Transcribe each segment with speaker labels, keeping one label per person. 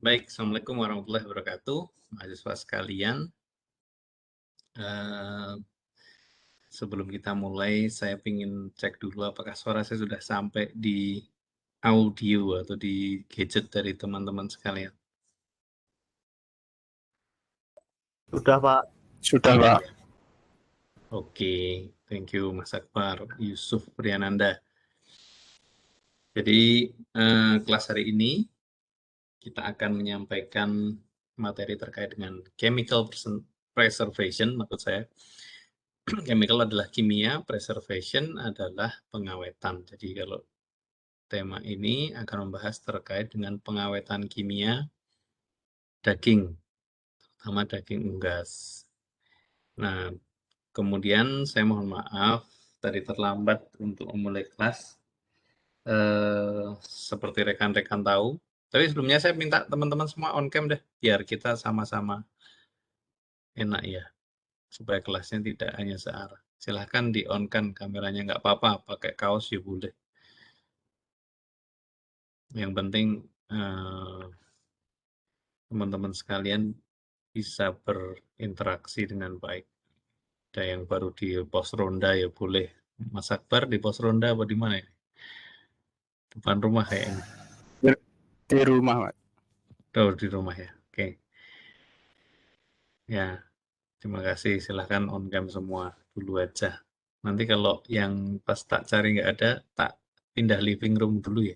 Speaker 1: Baik, Assalamualaikum warahmatullahi wabarakatuh, mahasiswa sekalian. Eh, Sebelum kita mulai, saya ingin cek dulu apakah suara saya sudah sampai di audio atau di gadget dari teman-teman sekalian.
Speaker 2: Sudah, Pak.
Speaker 3: Sudah,
Speaker 1: Sudah
Speaker 3: Pak.
Speaker 1: ya? Oke, thank you Mas Akbar, Yusuf Priyananda. Jadi kelas hari ini kita akan menyampaikan materi terkait dengan chemical preservation, maksud saya. Chemical adalah kimia, preservation adalah pengawetan. Jadi kalau tema ini akan membahas terkait dengan pengawetan kimia daging, terutama daging unggas. Nah, kemudian saya mohon maaf tadi terlambat untuk memulai kelas. Seperti rekan-rekan tahu, tapi sebelumnya saya minta teman-teman semua on cam deh, biar kita sama-sama enak ya, supaya kelasnya tidak hanya searah. Silahkan di on kan kameranya, nggak apa-apa, pakai kaos ya boleh. Yang penting teman-teman sekalian bisa berinteraksi dengan baik. Ada yang baru di pos ronda ya boleh. Mas Akbar di pos ronda apa di mana ya? Depan rumah kayaknya.
Speaker 3: Di rumah, Pak.
Speaker 1: Oh, di rumah ya. Oke. Ya, terima kasih. Silahkan on cam semua dulu aja. Nanti kalau yang pas tak cari nggak ada, tak pindah living room dulu ya.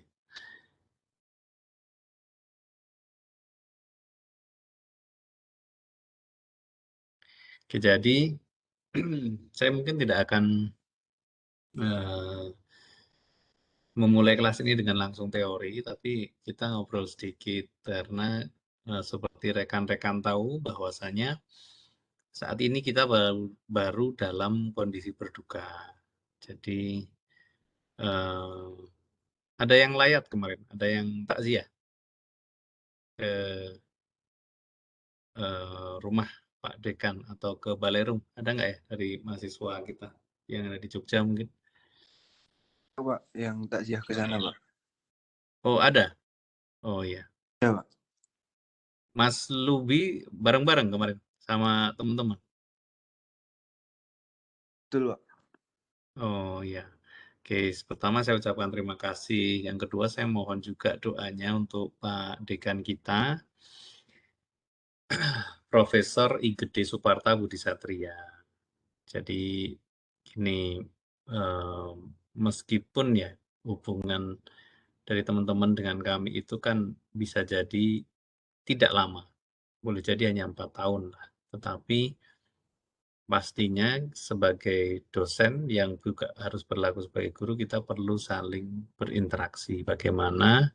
Speaker 1: Oke, jadi saya mungkin tidak akan memulai kelas ini dengan langsung teori, tapi kita ngobrol sedikit karena seperti rekan-rekan tahu bahwasanya saat ini kita baru dalam kondisi berduka. Jadi ada yang layat kemarin, ada yang takziah ke rumah Pak Dekan atau ke Balerum, ada nggak ya dari mahasiswa kita yang ada di Jogja mungkin?
Speaker 2: Pak, yang takziah ke sana, Pak.
Speaker 1: Oh ada, oh iya.
Speaker 2: Ya, Pak.
Speaker 1: Mas Lubi bareng-bareng kemarin sama teman-teman.
Speaker 2: Betul, Pak.
Speaker 1: Oh iya. Oke, pertama saya ucapkan terima kasih. Yang kedua saya mohon juga doanya untuk Pak Dekan kita, Profesor I Gede Suparta Budi Satria. Jadi ini meskipun ya hubungan dari teman-teman dengan kami itu kan bisa jadi tidak lama, boleh jadi hanya 4 tahun lah. Tetapi pastinya sebagai dosen yang juga harus berlaku sebagai guru, kita perlu saling berinteraksi. Bagaimana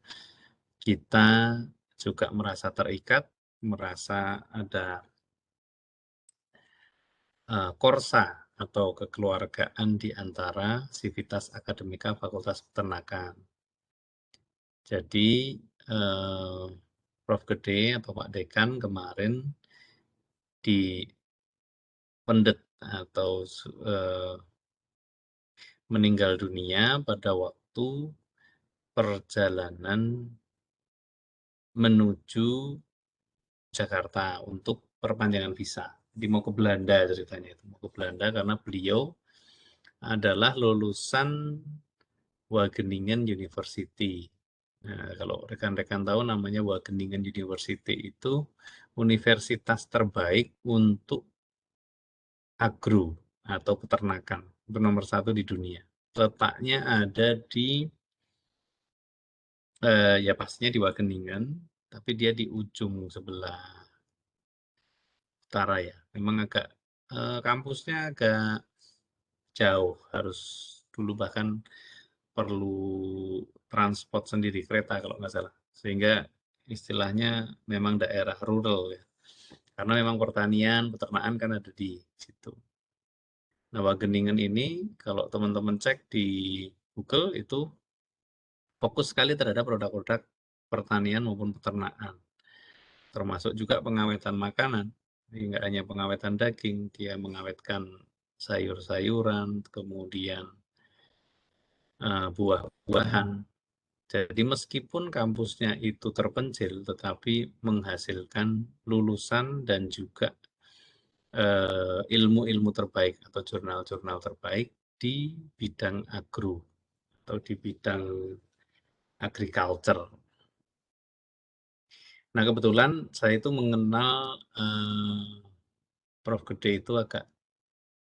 Speaker 1: kita juga merasa terikat, merasa ada korsa atau kekeluargaan di antara Sivitas Akademika Fakultas Peternakan. Jadi Prof. Gede atau Pak Dekan kemarin di pendet atau meninggal dunia pada waktu perjalanan menuju Jakarta untuk perpanjangan visa. Jadi mau ke Belanda ceritanya itu, mau ke Belanda karena beliau adalah lulusan Wageningen University. Nah, kalau rekan-rekan tahu namanya Wageningen University itu universitas terbaik untuk agro atau peternakan. Itu nomor 1 di dunia. Letaknya ada di ya pastinya di Wageningen, tapi dia di ujung sebelah utara ya. Memang agak kampusnya agak jauh, harus dulu bahkan perlu transport sendiri, kereta kalau nggak salah. Sehingga istilahnya memang daerah rural ya. Karena memang pertanian, peternakan kan ada di situ. Nah, Wageningen ini kalau teman-teman cek di Google itu fokus sekali terhadap produk-produk pertanian maupun peternakan. Termasuk juga pengawetan makanan. Jadi nggak hanya pengawetan daging, dia mengawetkan sayur-sayuran, kemudian buah-buahan, Jadi meskipun kampusnya itu terpencil, tetapi menghasilkan lulusan dan juga ilmu-ilmu terbaik atau jurnal-jurnal terbaik di bidang agro atau di bidang agriculture. Nah, kebetulan saya itu mengenal Prof. Gede itu agak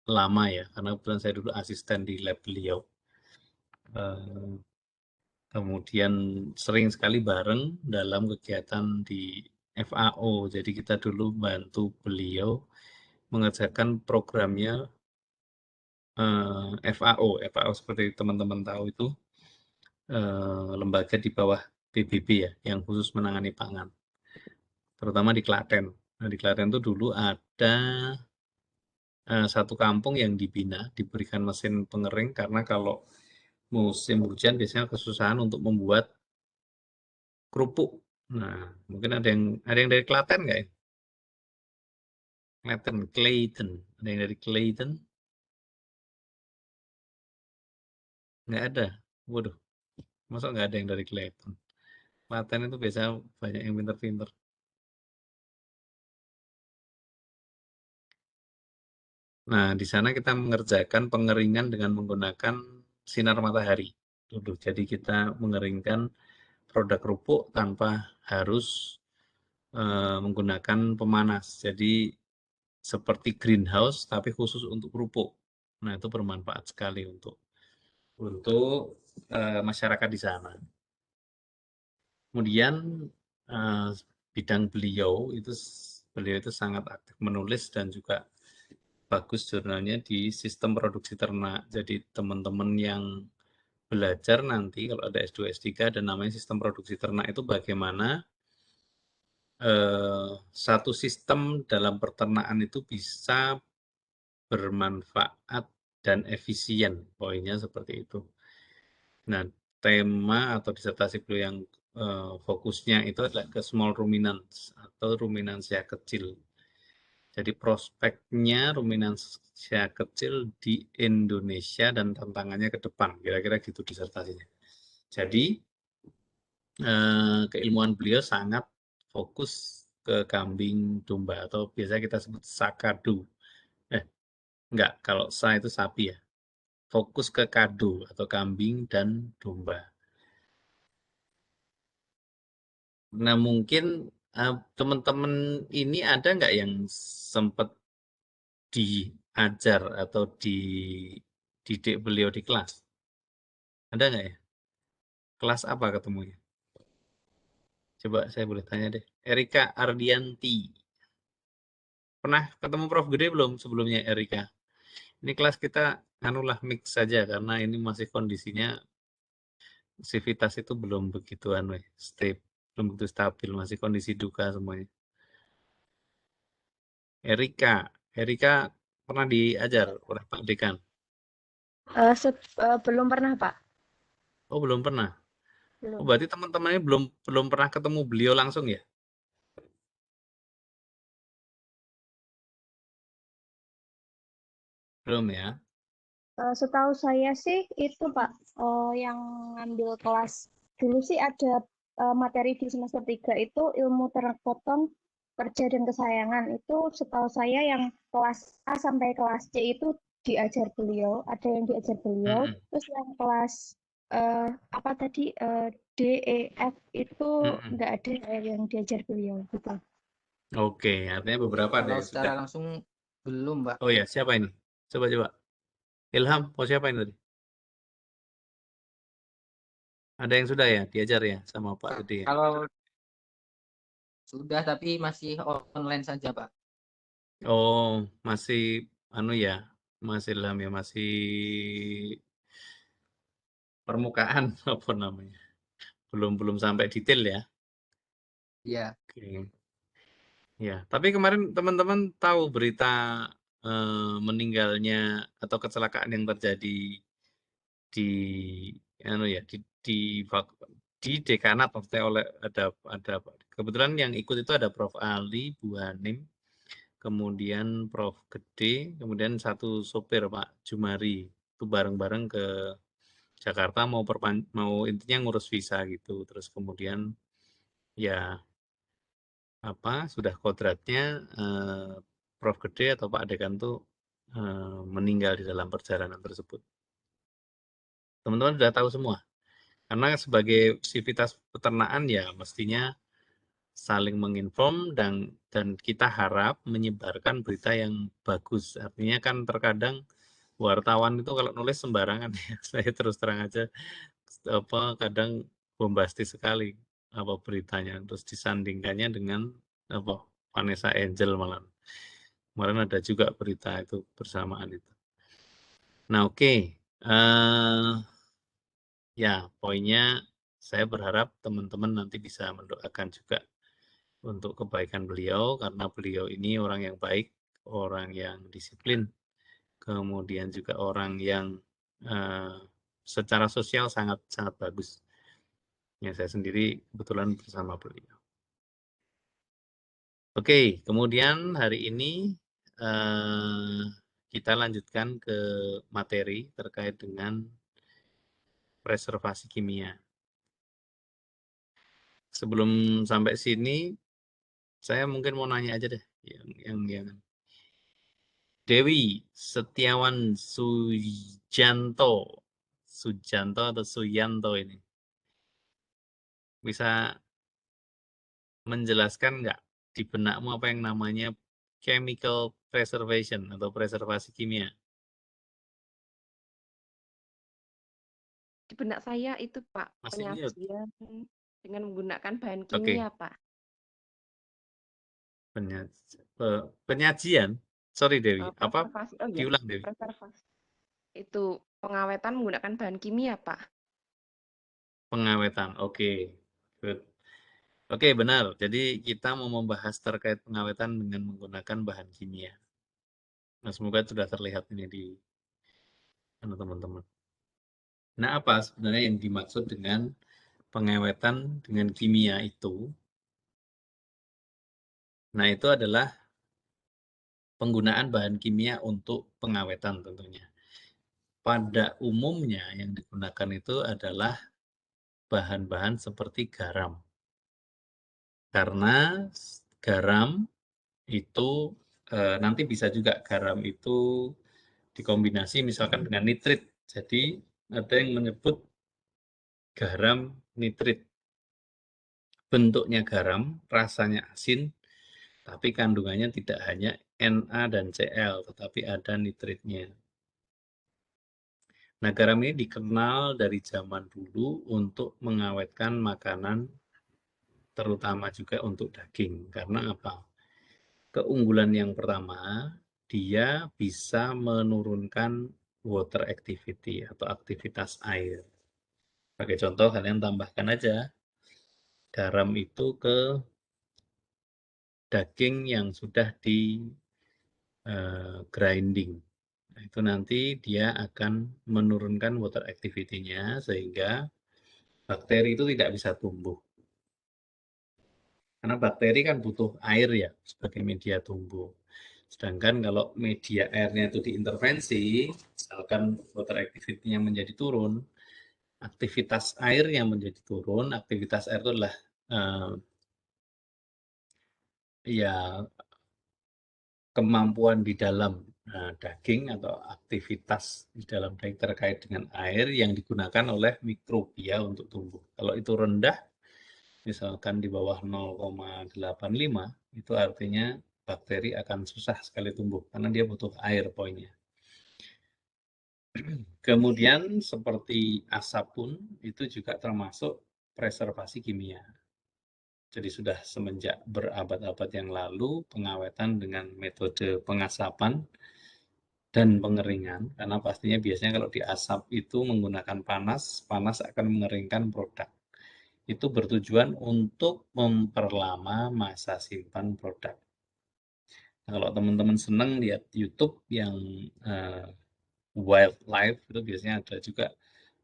Speaker 1: lama ya, karena kebetulan saya dulu asisten di lab beliau. Kemudian sering sekali bareng dalam kegiatan di FAO. Jadi kita dulu bantu beliau mengerjakan programnya FAO. FAO seperti teman-teman tahu itu lembaga di bawah PBB ya, yang khusus menangani pangan, terutama di Klaten. Nah, di Klaten itu dulu ada satu kampung yang dibina, diberikan mesin pengering karena kalau musim hujan biasanya kesusahan untuk membuat kerupuk. Nah, mungkin ada yang dari Klaten nggak ya? Clayton. Ada yang dari Clayton? Nggak ada. Waduh, masa nggak ada yang dari Clayton? Klaten itu biasanya banyak yang pinter-pinter. Nah, di sana kita mengerjakan pengeringan dengan menggunakan sinar matahari. Dulu. Jadi kita mengeringkan produk kerupuk tanpa harus menggunakan pemanas. Jadi seperti greenhouse tapi khusus untuk kerupuk. Nah, itu bermanfaat sekali untuk masyarakat di sana. Kemudian bidang beliau itu sangat aktif menulis dan juga bagus jurnalnya di sistem produksi ternak. Jadi teman-teman yang belajar nanti kalau ada S2, S3 dan namanya sistem produksi ternak itu bagaimana satu sistem dalam peternakan itu bisa bermanfaat dan efisien. Poinnya seperti itu. Nah, tema atau disertasi beliau yang fokusnya itu adalah ke small ruminants atau ruminansia kecil. Jadi prospeknya ruminansia kecil di Indonesia dan tantangannya ke depan, kira-kira gitu disertasinya. Jadi keilmuan beliau sangat fokus ke kambing domba atau biasa kita sebut sakadu. Enggak, kalau sa itu sapi ya. Fokus ke kado atau kambing dan domba. Nah, mungkin teman-teman ini ada nggak yang sempat diajar atau dididik beliau di kelas? Ada nggak ya? Kelas apa ketemunya? Coba saya boleh tanya deh. Erika Ardianti. Pernah ketemu Prof. Gede belum sebelumnya, Erika? Ini kelas kita anulah mix saja karena ini masih kondisinya sivitas itu belum begitu belum begitu stabil, masih kondisi duka semuanya. Erika pernah diajar oleh Pak Dekan?
Speaker 4: Belum pernah, Pak.
Speaker 1: Oh, belum pernah. Oh,
Speaker 4: Belum.
Speaker 1: berarti teman-temannya belum pernah ketemu beliau langsung ya? Belum ya?
Speaker 4: Setahu saya sih itu, Pak, yang ngambil kelas dulu sih ada materi di semester 3 itu ilmu ternak potong kerja dan kesayangan. Itu setahu saya yang kelas A sampai kelas C itu diajar beliau, ada yang diajar beliau.
Speaker 1: Mm-mm.
Speaker 4: Terus yang kelas apa tadi D, E, F itu
Speaker 1: Mm-mm.
Speaker 4: nggak ada yang diajar beliau gitu.
Speaker 1: Oke, artinya beberapa ada
Speaker 5: Kalau
Speaker 1: yang
Speaker 5: secara
Speaker 1: sudah.
Speaker 5: langsung belum, Mbak.
Speaker 1: Oh ya, siapa ini? Coba. Ilham, siapa ini tadi? Ada yang sudah ya diajar ya sama Pak Gede ya?
Speaker 5: Kalau sudah tapi masih online saja, Pak.
Speaker 1: Oh, masih ya, masih Ilham ya, masih permukaan apa namanya? Belum sampai detail ya.
Speaker 5: Iya.
Speaker 1: Oke. Ya, tapi kemarin teman-teman tahu berita meninggalnya atau kecelakaan yang terjadi di di di dekanat maksudnya ada kebetulan yang ikut itu ada Prof. Ali, Bu Hanim, kemudian Prof. Gede, kemudian satu sopir Pak Jumari itu bareng-bareng ke Jakarta mau intinya ngurus visa gitu. Terus kemudian ya sudah kodratnya Prof Gede atau Pak Dekan tuh meninggal di dalam perjalanan tersebut. Teman-teman sudah tahu semua. Karena sebagai sivitas peternakan ya mestinya saling menginform dan kita harap menyebarkan berita yang bagus. Artinya kan terkadang wartawan itu kalau nulis sembarangan ya. Saya terus terang aja kadang bombastis sekali beritanya, terus disandingkannya dengan Vanessa Angel malah. Kemarin ada juga berita itu bersamaan itu. Nah, oke. Ya, poinnya saya berharap teman-teman nanti bisa mendoakan juga untuk kebaikan beliau, karena beliau ini orang yang baik, orang yang disiplin, kemudian juga orang yang secara sosial sangat bagus. Ya, saya sendiri kebetulan bersama beliau. Oke, kemudian hari ini kita lanjutkan ke materi terkait dengan preservasi kimia. Sebelum sampai sini, saya mungkin mau nanya aja deh, yang Dewi Setiawan Sujanto atau Suyanto ini bisa menjelaskan nggak di benakmu apa yang namanya chemical preservation atau preservasi kimia?
Speaker 6: Di benak saya itu Pak,
Speaker 1: Masih mute.
Speaker 6: penyajian dengan menggunakan bahan
Speaker 1: Oke.
Speaker 6: kimia Pak.
Speaker 1: Penyajian? Sorry Dewi, apa?
Speaker 6: Preservasi, oh ya,
Speaker 1: Diulang Dewi.
Speaker 6: preservasi. Itu pengawetan menggunakan bahan kimia Pak.
Speaker 1: Pengawetan, oke. Good. Oke, benar. Jadi kita mau membahas terkait pengawetan dengan menggunakan bahan kimia. Nah, semoga sudah terlihat ini di teman-teman. Nah, apa sebenarnya yang dimaksud dengan pengawetan dengan kimia itu? Nah, itu adalah penggunaan bahan kimia untuk pengawetan tentunya. Pada umumnya yang digunakan itu adalah bahan-bahan seperti garam. Karena garam itu nanti bisa juga garam itu dikombinasi misalkan dengan nitrit. Jadi ada yang menyebut garam nitrit. Bentuknya garam, rasanya asin, tapi kandungannya tidak hanya Na dan Cl, tetapi ada nitritnya. Nah, garam ini dikenal dari zaman dulu untuk mengawetkan makanan, terutama juga untuk daging. Karena apa? Keunggulan yang pertama, dia bisa menurunkan water activity atau aktivitas air. Sebagai contoh, kalian tambahkan aja garam itu ke daging yang sudah di grinding. Nah, itu nanti dia akan menurunkan water activity-nya sehingga bakteri itu tidak bisa tumbuh. Karena bakteri kan butuh air ya sebagai media tumbuh. Sedangkan kalau media airnya itu diintervensi, misalkan water activity-nya menjadi turun, aktivitas air yang menjadi turun, aktivitas air itu adalah ya kemampuan di dalam daging atau aktivitas di dalam daging terkait dengan air yang digunakan oleh mikrobia untuk tumbuh. Kalau itu rendah, misalkan di bawah 0,85, itu artinya bakteri akan susah sekali tumbuh karena dia butuh air poinnya. Kemudian seperti asap pun itu juga termasuk preservasi kimia. Jadi sudah semenjak berabad-abad yang lalu pengawetan dengan metode pengasapan dan pengeringan, karena pastinya biasanya kalau diasap itu menggunakan panas, panas akan mengeringkan produk. Itu bertujuan untuk memperlama masa simpan produk. Nah, kalau teman-teman senang lihat YouTube yang wildlife, itu biasanya ada juga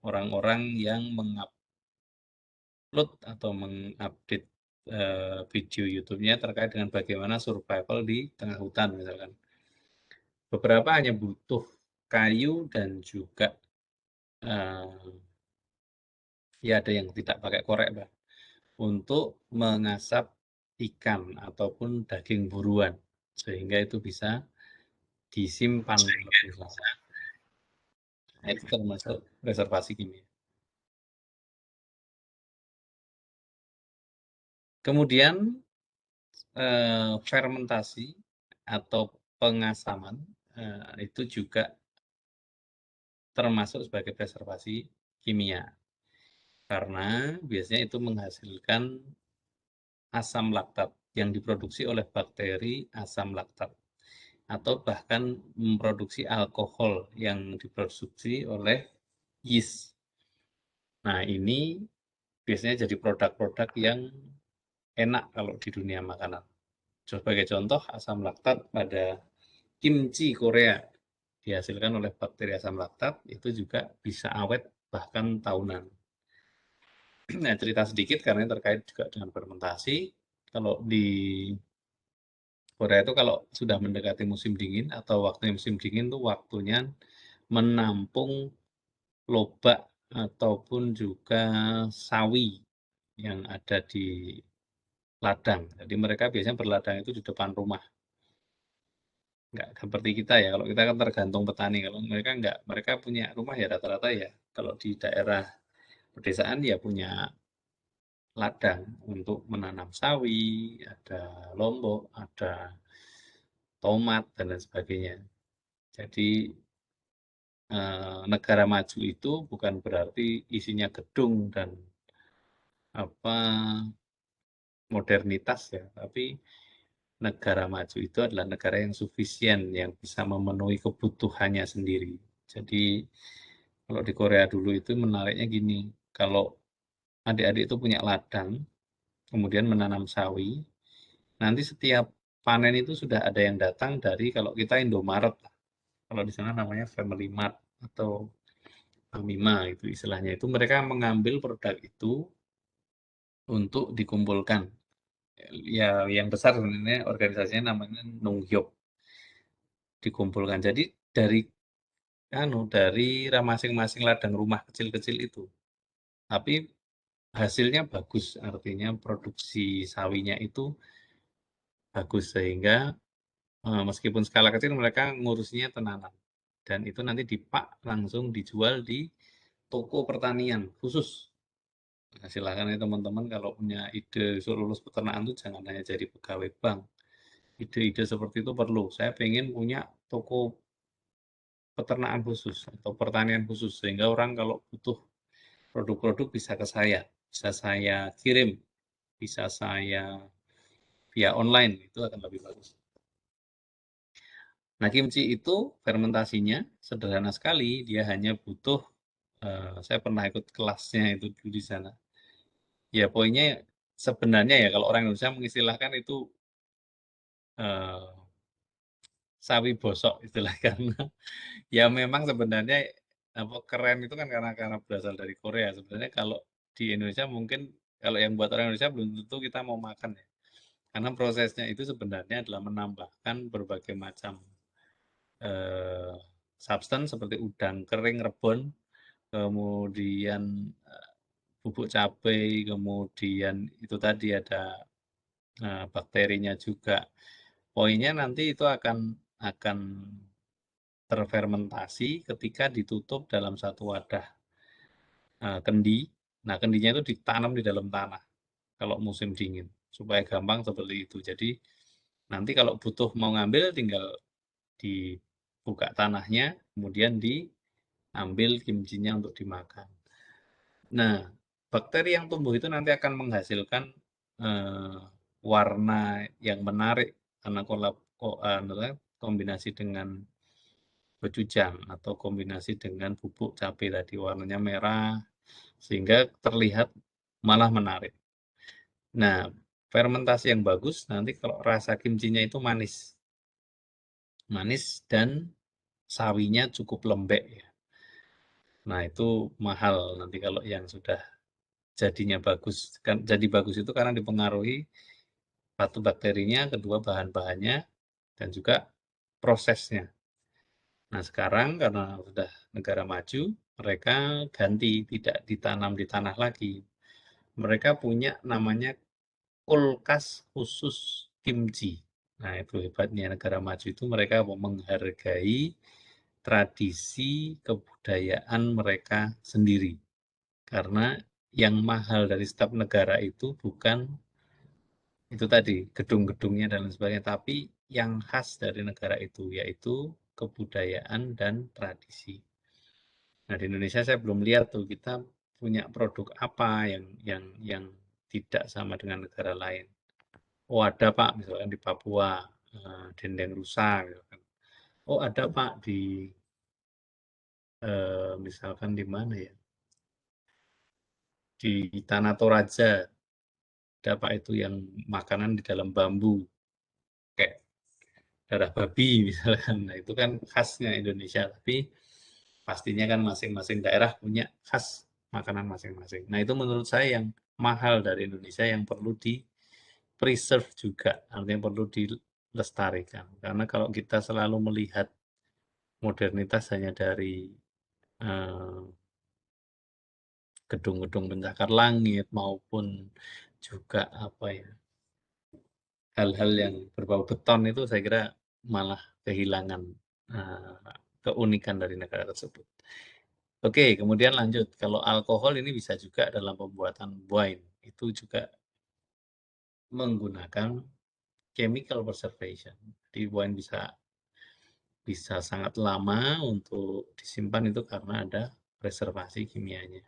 Speaker 1: orang-orang yang mengupload atau mengupdate video YouTube-nya terkait dengan bagaimana survival di tengah hutan misalkan. Beberapa hanya butuh kayu dan juga Ya ada yang tidak pakai korek, Mbak, untuk mengasap ikan ataupun daging buruan, sehingga itu bisa disimpan lebih lama. Nah, itu termasuk preservasi kimia. Kemudian fermentasi atau pengasaman itu juga termasuk sebagai preservasi kimia. Karena biasanya itu menghasilkan asam laktat yang diproduksi oleh bakteri asam laktat. Atau bahkan memproduksi alkohol yang diproduksi oleh yeast. Nah, ini biasanya jadi produk-produk yang enak kalau di dunia makanan. Sebagai contoh, asam laktat pada kimchi Korea dihasilkan oleh bakteri asam laktat, itu juga bisa awet bahkan tahunan. Nah, cerita sedikit karena terkait juga dengan fermentasi. Kalau di Korea itu kalau sudah mendekati musim dingin atau waktunya musim dingin tuh waktunya menampung lobak ataupun juga sawi yang ada di ladang. Jadi mereka biasanya berladang itu di depan rumah. Nggak seperti kita ya, kalau kita kan tergantung petani. Kalau mereka nggak, mereka punya rumah ya rata-rata ya. Kalau di daerah pedesaan ya punya ladang untuk menanam sawi, ada lombok, ada tomat, dan lain sebagainya. Jadi negara maju itu bukan berarti isinya gedung dan apa modernitas ya, tapi negara maju itu adalah negara yang sufisien, yang bisa memenuhi kebutuhannya sendiri. Jadi kalau di Korea dulu itu menariknya gini, kalau adik-adik itu punya ladang, kemudian menanam sawi, nanti setiap panen itu sudah ada yang datang dari, kalau kita Indomaret, kalau di sana namanya Family Mart atau Famima itu istilahnya, itu mereka mengambil produk itu untuk dikumpulkan. Ya yang besar sebenarnya organisasinya namanya Nunghyop, dikumpulkan. Jadi dari masing-masing ladang rumah kecil-kecil itu. Tapi hasilnya bagus, artinya produksi sawinya itu bagus sehingga meskipun skala kecil mereka ngurusnya tenanan. Dan itu nanti dipak langsung dijual di toko pertanian khusus. Nah, silakan ya teman-teman kalau punya ide suruh lulus peternakan itu jangan hanya jadi pegawai bank. Ide-ide seperti itu perlu. Saya pengen punya toko peternakan khusus atau pertanian khusus sehingga orang kalau butuh produk-produk bisa ke saya, bisa saya kirim, bisa saya via online, itu akan lebih bagus. Nah, kimchi itu fermentasinya sederhana sekali, dia hanya butuh, saya pernah ikut kelasnya itu di sana. Ya poinnya sebenarnya ya kalau orang Indonesia mengistilahkan itu sawi bosok istilah karena ya memang sebenarnya apa keren itu kan karena berasal dari Korea. Sebenarnya kalau di Indonesia mungkin kalau yang buat orang Indonesia belum tentu kita mau makan ya. Karena prosesnya itu sebenarnya adalah menambahkan berbagai macam substance seperti udang kering, rebon, kemudian bubuk cabai, kemudian itu tadi ada bakterinya juga. Poinnya nanti itu akan terfermentasi ketika ditutup dalam satu wadah kendi. Nah, kendinya itu ditanam di dalam tanah kalau musim dingin supaya gampang seperti itu. Jadi nanti kalau butuh mau ngambil tinggal dibuka tanahnya, kemudian diambil kimchinya untuk dimakan. Nah, bakteri yang tumbuh itu nanti akan menghasilkan warna yang menarik karena kombinasi dengan gochujang atau kombinasi dengan bubuk cabai tadi warnanya merah sehingga terlihat malah menarik. Nah, fermentasi yang bagus nanti kalau rasa kimchinya itu manis. Manis dan sawinya cukup lembek ya. Nah, itu mahal nanti kalau yang sudah jadinya bagus. Kan jadi bagus itu karena dipengaruhi satu bakterinya, kedua bahan-bahannya, dan juga prosesnya. Nah, sekarang karena sudah negara maju, mereka ganti, tidak ditanam di tanah lagi. Mereka punya namanya kulkas khusus kimchi. Nah, itu hebatnya negara maju itu mereka menghargai tradisi kebudayaan mereka sendiri. Karena yang mahal dari setiap negara itu bukan itu tadi, gedung-gedungnya dan lain sebagainya, tapi yang khas dari negara itu, yaitu kebudayaan dan tradisi. Nah, di Indonesia saya belum lihat tuh kita punya produk apa yang tidak sama dengan negara lain. Oh ada Pak, misalkan di Papua, dendeng rusa, misalkan. Oh ada Pak di misalkan di mana ya? Di Tanah Toraja, ada Pak itu yang makanan di dalam bambu, kayak darah babi misalkan. Nah itu kan khasnya Indonesia, tapi pastinya kan masing-masing daerah punya khas makanan masing-masing. Nah itu menurut saya yang mahal dari Indonesia yang perlu di preserve juga, artinya perlu dilestarikan. Karena kalau kita selalu melihat modernitas hanya dari gedung-gedung pencakar langit maupun juga apa ya, hal-hal yang berbau beton itu saya kira malah kehilangan keunikan dari negara tersebut. Oke, kemudian lanjut. Kalau alkohol ini bisa juga dalam pembuatan wine. Itu juga menggunakan chemical preservation. Jadi wine bisa sangat lama untuk disimpan itu karena ada preservasi kimianya.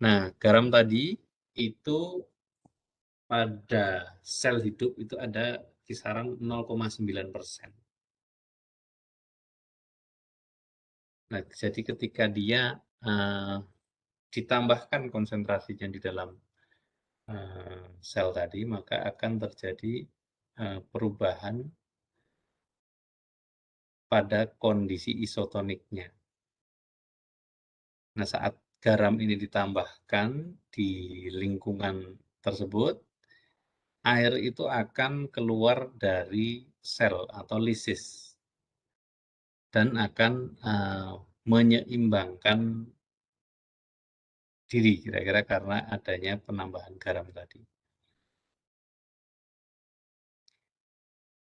Speaker 1: Nah, garam tadi itu pada sel hidup itu ada kisaran 0,9%. Nah, jadi ketika dia ditambahkan konsentrasinya di dalam sel tadi, maka akan terjadi perubahan pada kondisi isotoniknya. Nah, saat garam ini ditambahkan di lingkungan tersebut, air itu akan keluar dari sel atau lisis dan akan menyeimbangkan diri kira-kira karena adanya penambahan garam tadi.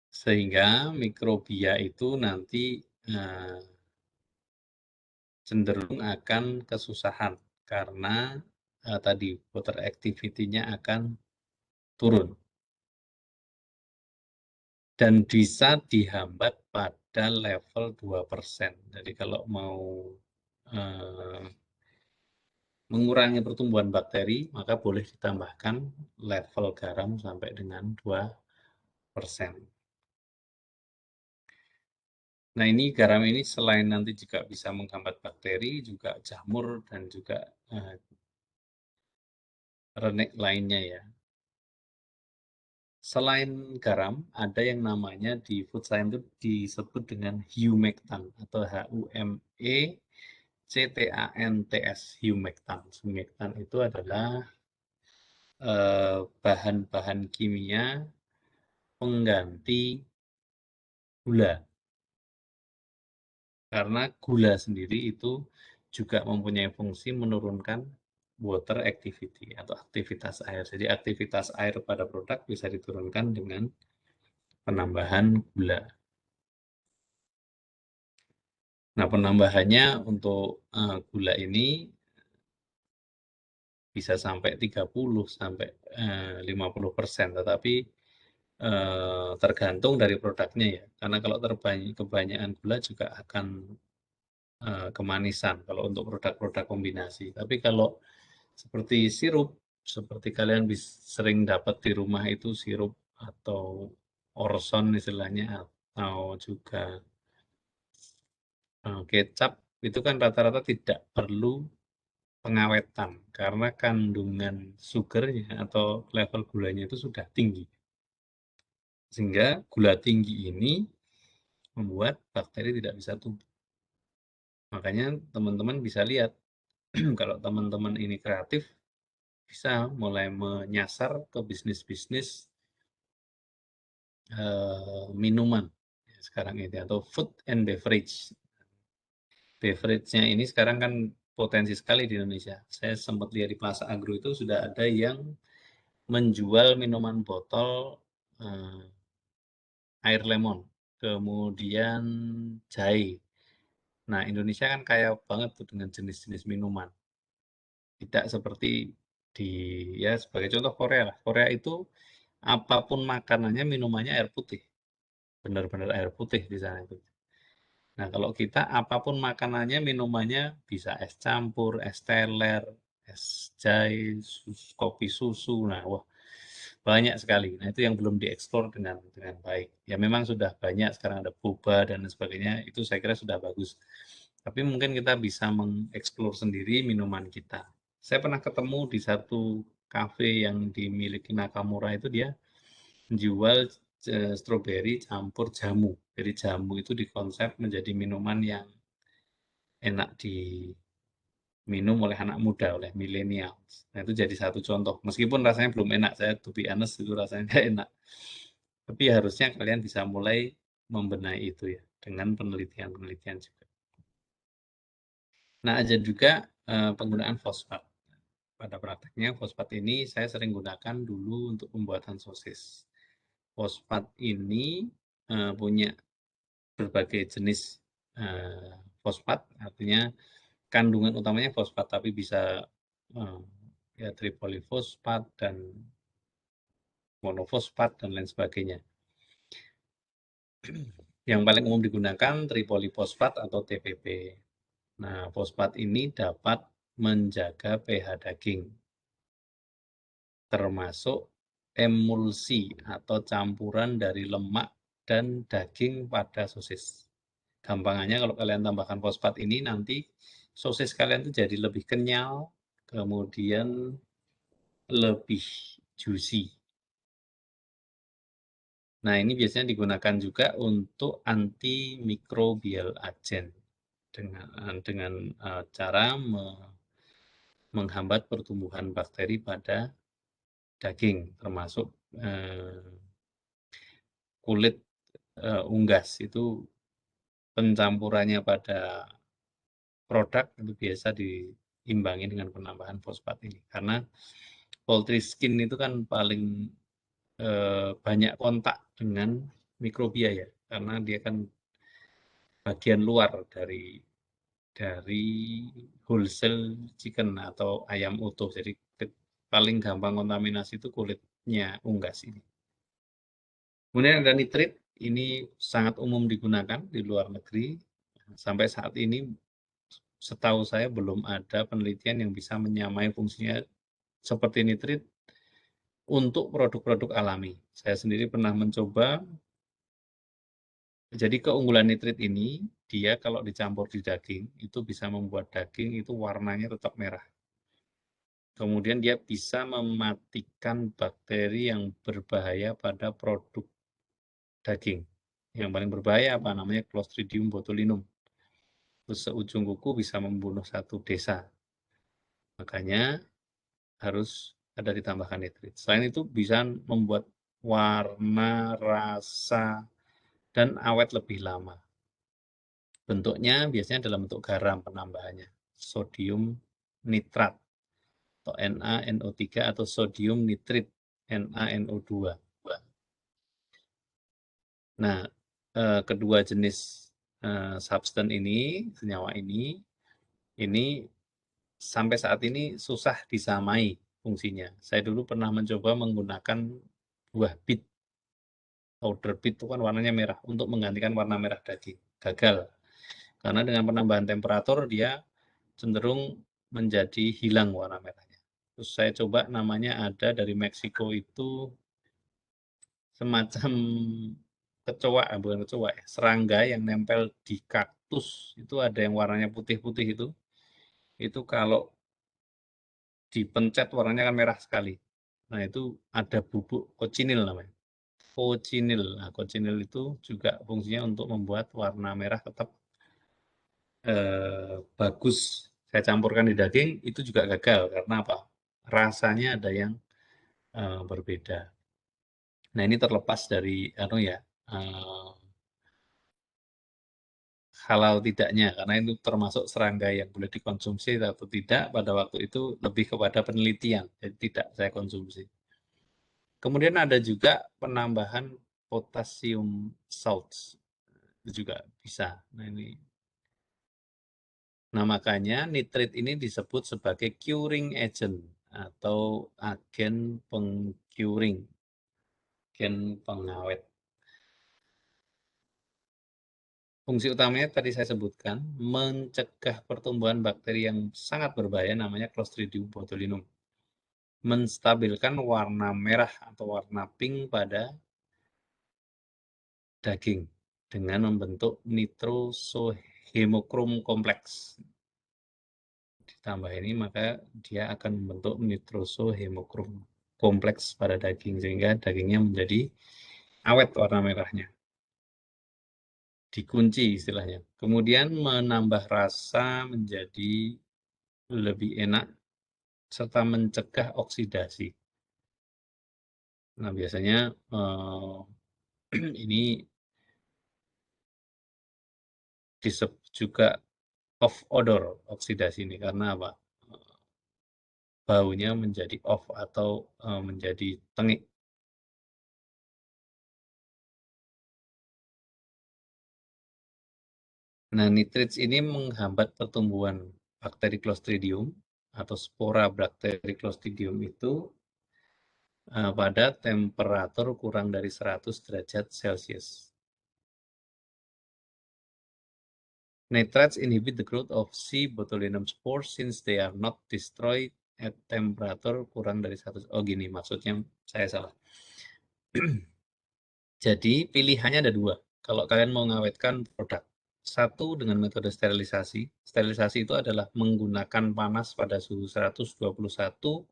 Speaker 1: Sehingga mikrobia itu nanti cenderung akan kesusahan karena tadi water activity-nya akan turun. Dan bisa dihambat pada level 2%. Jadi kalau mau mengurangi pertumbuhan bakteri, maka boleh ditambahkan level garam sampai dengan 2%. Nah ini garam ini selain nanti juga bisa menghambat bakteri, juga jamur dan juga renek lainnya ya. Selain garam, ada yang namanya di food science itu disebut dengan humectant atau HUMECTANTS, humectant. Humectant itu adalah bahan-bahan kimia pengganti gula. Karena gula sendiri itu juga mempunyai fungsi menurunkan water activity atau aktivitas air. Jadi aktivitas air pada produk bisa diturunkan dengan penambahan gula. Nah, penambahannya untuk gula ini bisa sampai 30 sampai 50%, tetapi tergantung dari produknya ya. Karena kalau kebanyakan gula juga akan kemanisan kalau untuk produk-produk kombinasi. Tapi kalau seperti sirup, seperti kalian sering dapat di rumah itu sirup atau orson istilahnya, atau juga kecap, itu kan rata-rata tidak perlu pengawetan karena kandungan sugarnya atau level gulanya itu sudah tinggi. Sehingga gula tinggi ini membuat bakteri tidak bisa tumbuh. Makanya teman-teman bisa lihat kalau teman-teman ini kreatif bisa mulai menyasar ke bisnis-bisnis minuman sekarang ini atau food and beverage. beverage-nya ini sekarang kan potensi sekali di Indonesia. Saya sempat lihat di Plaza Agro itu sudah ada yang menjual minuman botol air lemon, kemudian jahe. Nah, Indonesia kan kaya banget tuh dengan jenis-jenis minuman. Tidak seperti di, ya sebagai contoh Korea lah. Korea itu apapun makanannya, minumannya air putih. Benar-benar air putih di sana itu. Nah, kalau kita apapun makanannya, minumannya bisa es campur, es teler, es jahe, kopi susu. Nah, wah, banyak sekali. Nah, itu yang belum dieksplor dengan baik. Ya memang sudah banyak sekarang ada boba dan lain sebagainya. Itu saya kira sudah bagus. Tapi mungkin kita bisa mengeksplor sendiri minuman kita. Saya pernah ketemu di satu kafe yang dimiliki Nakamura itu dia menjual stroberi campur jamu. Jadi jamu itu dikonsep menjadi minuman yang enak diminum oleh anak muda, oleh milenial. Nah, itu jadi satu contoh. Meskipun rasanya belum enak, saya to be honest itu rasanya nggak enak. Tapi harusnya kalian bisa mulai membenahi itu ya, dengan penelitian-penelitian juga. Nah, ada juga penggunaan fosfat. Pada prakteknya fosfat ini saya sering gunakan dulu untuk pembuatan sosis. Fosfat ini punya berbagai jenis fosfat, artinya kandungan utamanya fosfat, tapi bisa ya tripolifosfat dan monofosfat dan lain sebagainya. Yang paling umum digunakan tripolifosfat atau TPP. Nah, fosfat ini dapat menjaga pH daging, termasuk emulsi atau campuran dari lemak dan daging pada sosis. Gampangannya kalau kalian tambahkan fosfat ini nanti sosis kalian itu jadi lebih kenyal, kemudian lebih juicy. Nah, ini biasanya digunakan juga untuk antimikrobial agent dengan cara menghambat pertumbuhan bakteri pada daging, termasuk kulit unggas. Itu pencampurannya pada produk itu biasa diimbangi dengan penambahan fosfat ini. Karena poultry skin itu kan paling banyak kontak dengan mikrobia ya, karena dia kan bagian luar dari wholesale chicken atau ayam utuh. Jadi paling gampang kontaminasi itu kulitnya unggas ini. Kemudian ada nitrit, ini sangat umum digunakan di luar negeri. Sampai saat ini setahu saya belum ada penelitian yang bisa menyamai fungsinya seperti nitrit untuk produk-produk alami. Saya sendiri pernah mencoba. Jadi keunggulan nitrit ini, dia kalau dicampur di daging, itu bisa membuat daging itu warnanya tetap merah. Kemudian dia bisa mematikan bakteri yang berbahaya pada produk daging. Yang paling berbahaya apa? Namanya Clostridium botulinum. Terus seujung kuku bisa membunuh satu desa. Makanya harus ada ditambahkan nitrit. Selain itu bisa membuat warna, rasa, dan awet lebih lama. Bentuknya biasanya dalam bentuk garam penambahannya, sodium nitrat atau NaNO3 atau sodium nitrit NaNO2. Nah, kedua jenis substan ini, senyawa ini sampai saat ini susah disamai fungsinya. Saya dulu pernah mencoba menggunakan buah bit. Powder bit itu kan warnanya merah untuk menggantikan warna merah daging. Gagal. Karena dengan penambahan temperatur dia cenderung menjadi hilang warna merahnya. Terus saya coba namanya ada dari Meksiko itu semacam kecoa, bukan kecoa ya, serangga yang nempel di kaktus. Itu ada yang warnanya putih-putih itu kalau dipencet warnanya kan merah sekali. Nah, itu ada bubuk cochineal namanya. Cochineal. Nah, cochineal itu juga fungsinya untuk membuat warna merah tetap bagus. Saya campurkan di daging, itu juga gagal. Karena apa? Rasanya ada yang berbeda. Nah, ini terlepas dari halal tidaknya, karena itu termasuk serangga yang boleh dikonsumsi atau tidak pada waktu itu lebih kepada penelitian, jadi tidak saya konsumsi. Kemudian ada juga penambahan potassium salts, itu juga bisa. Nah, makanya nitrit ini disebut sebagai curing agent atau agen pengcuring, agen pengawet. Fungsi utamanya tadi saya sebutkan, mencegah pertumbuhan bakteri yang sangat berbahaya namanya Clostridium botulinum. Menstabilkan warna merah atau warna pink pada daging dengan membentuk nitrosohemokrom kompleks. Ditambah ini maka dia akan membentuk nitrosohemokrom kompleks pada daging sehingga dagingnya menjadi awet warna merahnya. Dikunci istilahnya. Kemudian menambah rasa menjadi lebih enak serta mencegah oksidasi. Nah, biasanya ini disebut juga off odor oksidasi ini karena apa? Baunya menjadi off atau menjadi tengik. Nah, nitrits ini menghambat pertumbuhan bakteri Clostridium atau spora bakteri Clostridium itu pada temperatur kurang dari 100 derajat Celcius. Nitrates inhibit the growth of C. botulinum spores since they are not destroyed at temperatur kurang dari 100. Oh gini, maksudnya saya salah. Jadi pilihannya ada dua. Kalau kalian mau ngawetkan produk, satu dengan metode sterilisasi. Sterilisasi itu adalah menggunakan panas pada suhu 121,1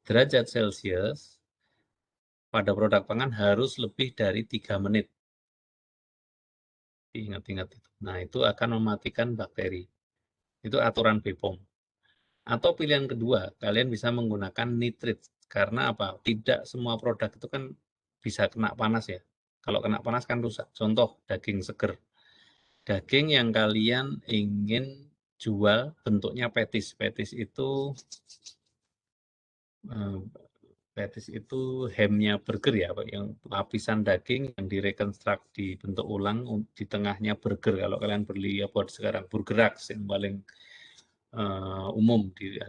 Speaker 1: derajat Celcius pada produk pangan harus lebih dari 3 menit. Ingat-ingat itu. Nah, itu akan mematikan bakteri. Itu aturan BPOM. Atau pilihan kedua, kalian bisa menggunakan nitrit. Karena apa? Tidak semua produk itu kan bisa kena panas ya. Kalau kena panas kan rusak. Contoh, daging seger. Daging yang kalian ingin jual bentuknya petis. Petis itu hamnya burger ya, yang lapisan daging yang direkonstruk dibentuk ulang di tengahnya burger. Kalau kalian beli apa sekarang Burgerax yang paling umum di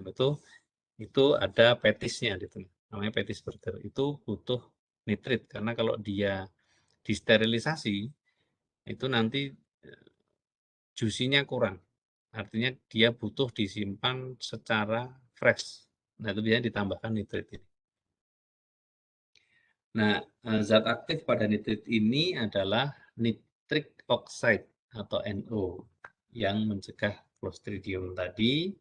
Speaker 1: itu ada petisnya di tengah, namanya petis burger. Itu butuh nitrit karena kalau dia disterilisasi itu nanti juicy-nya kurang. Artinya dia butuh disimpan secara fresh. Nah, itu biasanya ditambahkan nitrit ini. Nah, zat aktif pada nitrit ini adalah nitric oxide atau NO yang mencegah Clostridium tadi.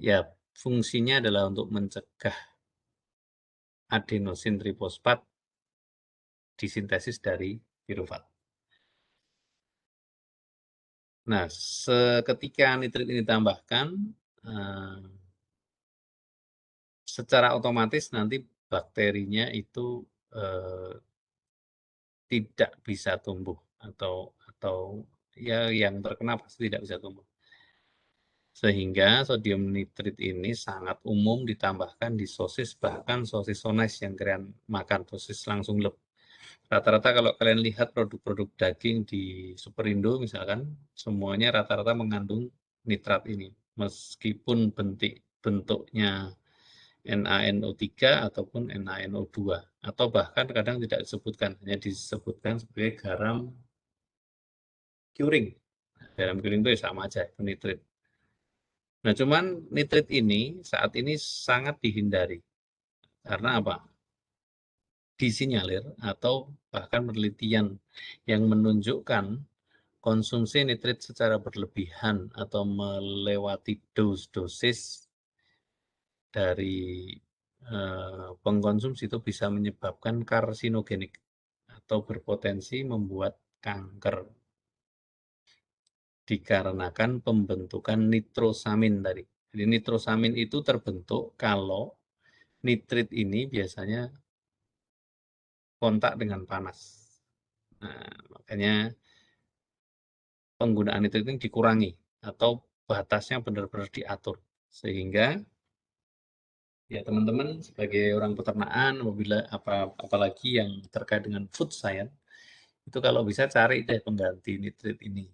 Speaker 1: Ya, fungsinya adalah untuk mencegah adenosin trifosfat disintesis dari pirufat. Nah, seketika nitrit ini ditambahkan, secara otomatis nanti bakterinya itu tidak bisa tumbuh atau ya yang terkena pasti tidak bisa tumbuh. Sehingga sodium nitrit ini sangat umum ditambahkan di sosis, bahkan sosis sonis yang kalian makan, sosis langsung lep. Rata-rata kalau kalian lihat produk-produk daging di Superindo misalkan, semuanya rata-rata mengandung nitrat ini. Meskipun bentuknya NaNO3 ataupun NaNO2. Atau bahkan kadang tidak disebutkan, hanya disebutkan sebagai garam curing. Garam curing itu sama aja, itu nitrit. Nah, cuman nitrit ini saat ini sangat dihindari. Karena apa? Disinyalir atau bahkan penelitian yang menunjukkan konsumsi nitrit secara berlebihan atau melewati dosis dari pengkonsumsi itu bisa menyebabkan karsinogenik atau berpotensi membuat kanker dikarenakan pembentukan nitrosamin tadi. Jadi nitrosamin itu terbentuk kalau nitrit ini biasanya kontak dengan panas. Nah, makanya penggunaan nitrit ini dikurangi atau batasnya benar-benar diatur. Sehingga ya teman-teman sebagai orang peternakan apalagi yang terkait dengan food science itu kalau bisa cari deh pengganti nitrit ini.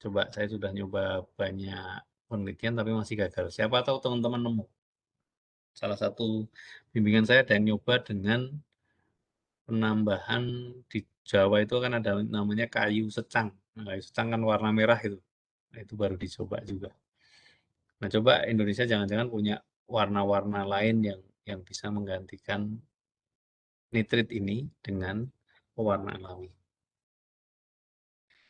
Speaker 1: Coba saya sudah nyoba banyak penelitian tapi masih gagal. Siapa tahu teman-teman nemu. Salah satu bimbingan saya ada yang nyoba dengan penambahan di Jawa itu kan ada namanya kayu secang. Nah, kayu secang kan warna merah itu. Nah, itu baru dicoba juga. Nah, coba Indonesia jangan-jangan punya warna-warna lain yang bisa menggantikan nitrit ini dengan pewarna alami.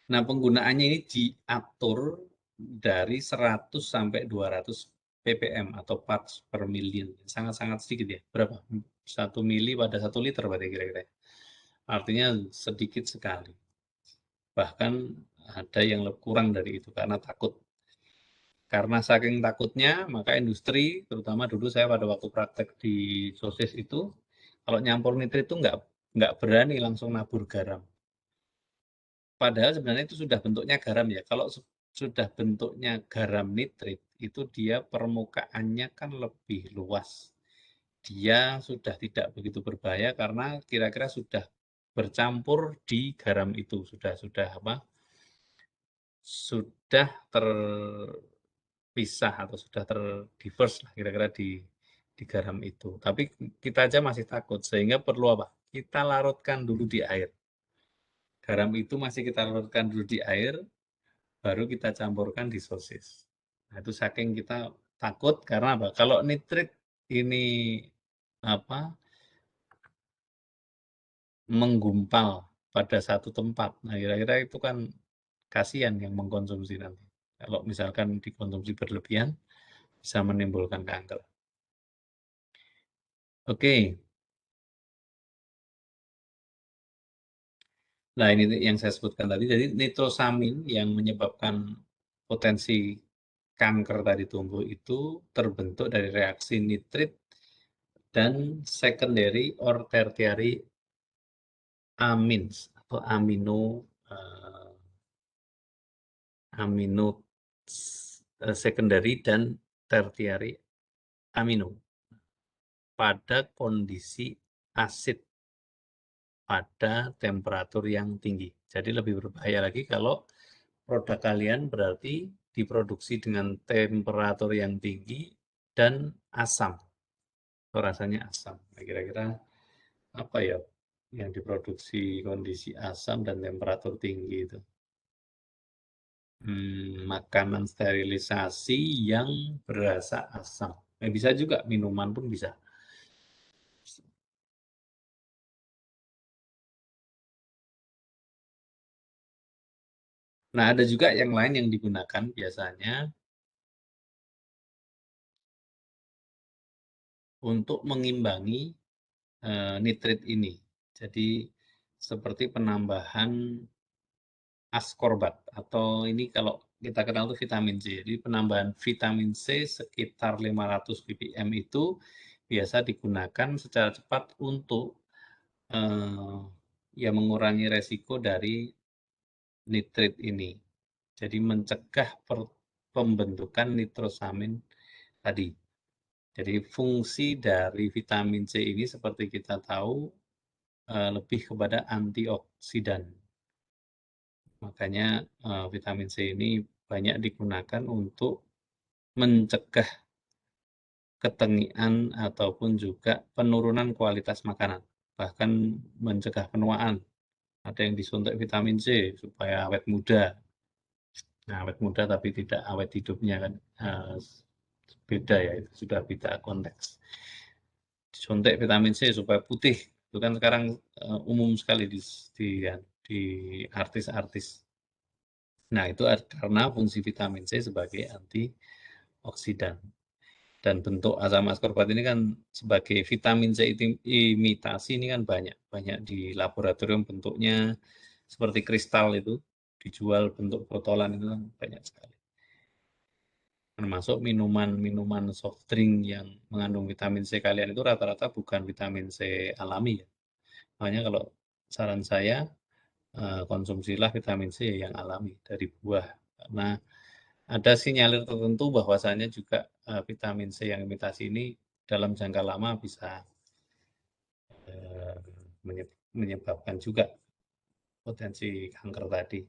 Speaker 1: Nah, penggunaannya ini diatur dari 100 sampai 200 ppm atau parts per million. Sangat-sangat sedikit ya. Berapa? 1 mili pada 1 liter berarti kira-kira. Artinya sedikit sekali. Bahkan ada yang kurang dari itu karena takut. Karena saking takutnya, maka industri, terutama dulu saya pada waktu praktek di sosis itu, kalau nyampur nitrit itu nggak berani langsung nabur garam. Padahal sebenarnya itu sudah bentuknya garam ya. Kalau sudah bentuknya garam nitrit, itu dia permukaannya kan lebih luas. Dia sudah tidak begitu berbahaya karena kira-kira sudah bercampur di garam itu, sudah terpisah atau sudah terdiverse lah kira-kira di garam itu. Tapi kita aja masih takut, sehingga perlu apa? Kita larutkan dulu di air. Garam itu masih kita larutkan dulu di air, baru kita campurkan di sosis. Nah, itu saking kita takut karena apa? Kalau nitrit ini menggumpal pada satu tempat. Nah, kira-kira itu kan kasihan yang mengkonsumsi nanti. Kalau misalkan dikonsumsi berlebihan, bisa menimbulkan kanker. Oke. Nah, ini yang saya sebutkan tadi. Jadi nitrosamin yang menyebabkan potensi kanker tadi tumbuh itu terbentuk dari reaksi nitrit dan secondary or tertiary amines atau amino secondary dan tertiary amino pada kondisi asid pada temperatur yang tinggi. Jadi lebih berbahaya lagi kalau produk kalian berarti diproduksi dengan temperatur yang tinggi dan asam. Rasanya asam. Nah, kira-kira apa ya yang diproduksi kondisi asam dan temperatur tinggi itu? Makanan sterilisasi yang berasa asam. Bisa juga, minuman pun bisa. Nah, ada juga yang lain yang digunakan biasanya untuk mengimbangi nitrit ini. Jadi seperti penambahan askorbat atau ini kalau kita kenal itu vitamin C. Jadi penambahan vitamin C sekitar 500 ppm itu biasa digunakan secara cepat untuk ya mengurangi resiko dari nitrit ini. Jadi mencegah pembentukan nitrosamin tadi. Jadi fungsi dari vitamin C ini seperti kita tahu lebih kepada antioksidan. Makanya vitamin C ini banyak digunakan untuk mencegah ketengian ataupun juga penurunan kualitas makanan. Bahkan mencegah penuaan. Ada yang disuntik vitamin C supaya awet muda. Nah, awet muda tapi tidak awet hidupnya kan beda ya, itu sudah beda konteks. Disuntik vitamin C supaya putih, itu kan sekarang umum sekali di artis-artis. Nah, itu karena fungsi vitamin C sebagai antioksidan. Dan bentuk asam askorbat ini kan sebagai vitamin C imitasi ini kan banyak di laboratorium bentuknya seperti kristal itu dijual bentuk botolan itu kan banyak sekali. Termasuk minuman soft drink yang mengandung vitamin C kalian itu rata-rata bukan vitamin C alami ya. Makanya kalau saran saya konsumsilah vitamin C yang alami dari buah, karena ada sinyalir tertentu bahwasanya juga vitamin C yang imitasi ini dalam jangka lama bisa menyebabkan juga potensi kanker tadi.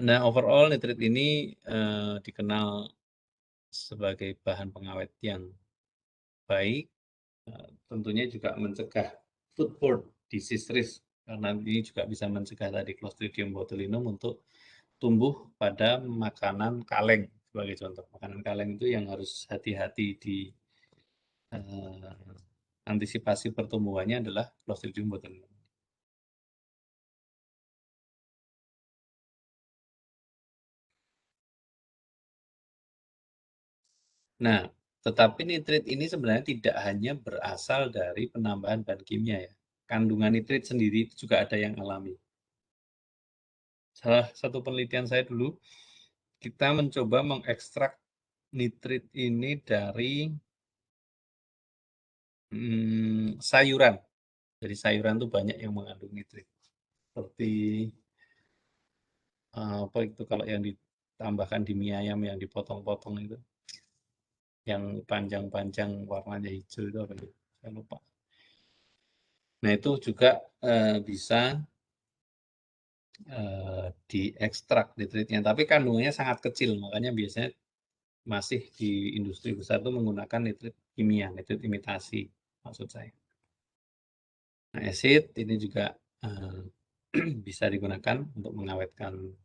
Speaker 1: Nah, overall nitrit ini dikenal sebagai bahan pengawet yang baik, tentunya juga mencegah foodborne disease risk, karena ini juga bisa mencegah tadi Clostridium botulinum untuk tumbuh pada makanan kaleng. Sebagai contoh, makanan kaleng itu yang harus hati-hati di antisipasi pertumbuhannya adalah Clostridium botulinum. Nah, tetapi nitrit ini sebenarnya tidak hanya berasal dari penambahan bahan kimia ya. Kandungan nitrit sendiri itu juga ada yang alami. Salah satu penelitian saya dulu, kita mencoba mengekstrak nitrit ini dari sayuran. Jadi sayuran itu banyak yang mengandung nitrit. Seperti apa itu kalau yang ditambahkan di mie ayam yang dipotong-potong itu, yang panjang-panjang warnanya hijau itu apa itu? Saya lupa. Nah itu juga bisa diekstrak nitritnya, tapi kandungannya sangat kecil, makanya biasanya masih di industri besar itu menggunakan nitrit kimia, nitrit imitasi maksud saya. Nah, acid ini juga bisa digunakan untuk mengawetkan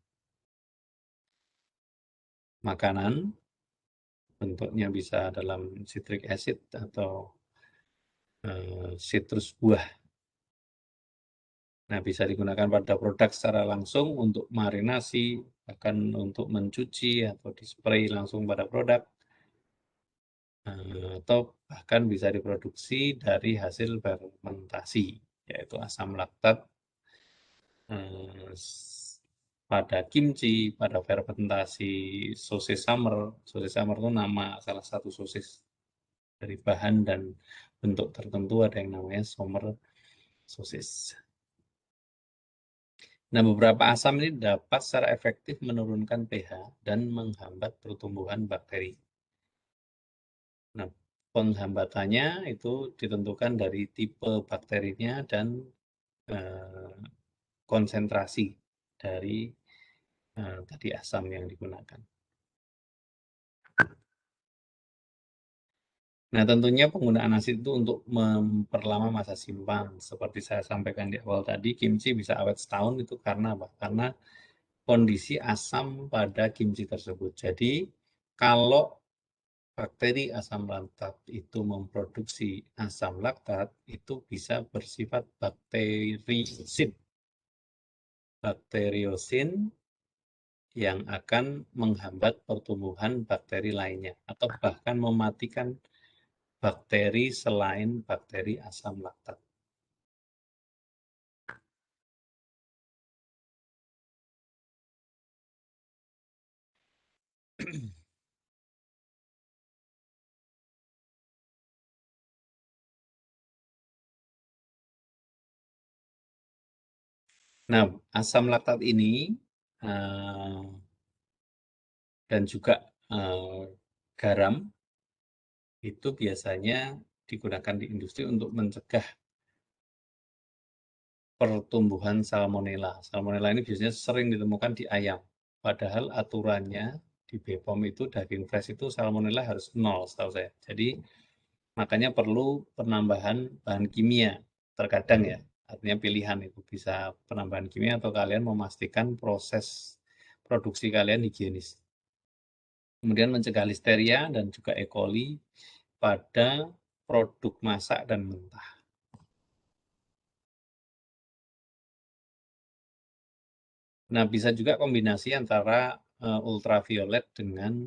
Speaker 1: makanan, bentuknya bisa dalam citric acid atau citrus buah. Nah, bisa digunakan pada produk secara langsung untuk marinasi, bahkan untuk mencuci atau dispray langsung pada produk, atau bahkan bisa diproduksi dari hasil fermentasi, yaitu asam laktat pada kimchi, pada fermentasi sosis summer. Sosis summer itu nama salah satu sosis dari bahan dan bentuk tertentu, ada yang namanya summer sosis. Nah, beberapa asam ini dapat secara efektif menurunkan pH dan menghambat pertumbuhan bakteri. Nah, penghambatannya itu ditentukan dari tipe bakterinya dan konsentrasi dari tadi asam yang digunakan. Nah, tentunya penggunaan asid itu untuk memperlama masa simpan. Seperti saya sampaikan di awal tadi, kimchi bisa awet setahun itu karena apa? Karena kondisi asam pada kimchi tersebut. Jadi, kalau bakteri asam laktat itu memproduksi asam laktat, itu bisa bersifat bakteriosin. Bakteriosin yang akan menghambat pertumbuhan bakteri lainnya, atau bahkan mematikan bakteri selain bakteri asam laktat. Nah, asam laktat ini dan juga garam itu biasanya digunakan di industri untuk mencegah pertumbuhan salmonella. Salmonella ini biasanya sering ditemukan di ayam. Padahal aturannya di BPOM itu daging fresh itu salmonella harus 0 setahu saya. Jadi makanya perlu penambahan bahan kimia terkadang ya. Artinya pilihan itu bisa penambahan kimia atau kalian memastikan proses produksi kalian higienis. Kemudian mencegah listeria dan juga E. coli pada produk masak dan mentah. Nah, bisa juga kombinasi antara ultraviolet dengan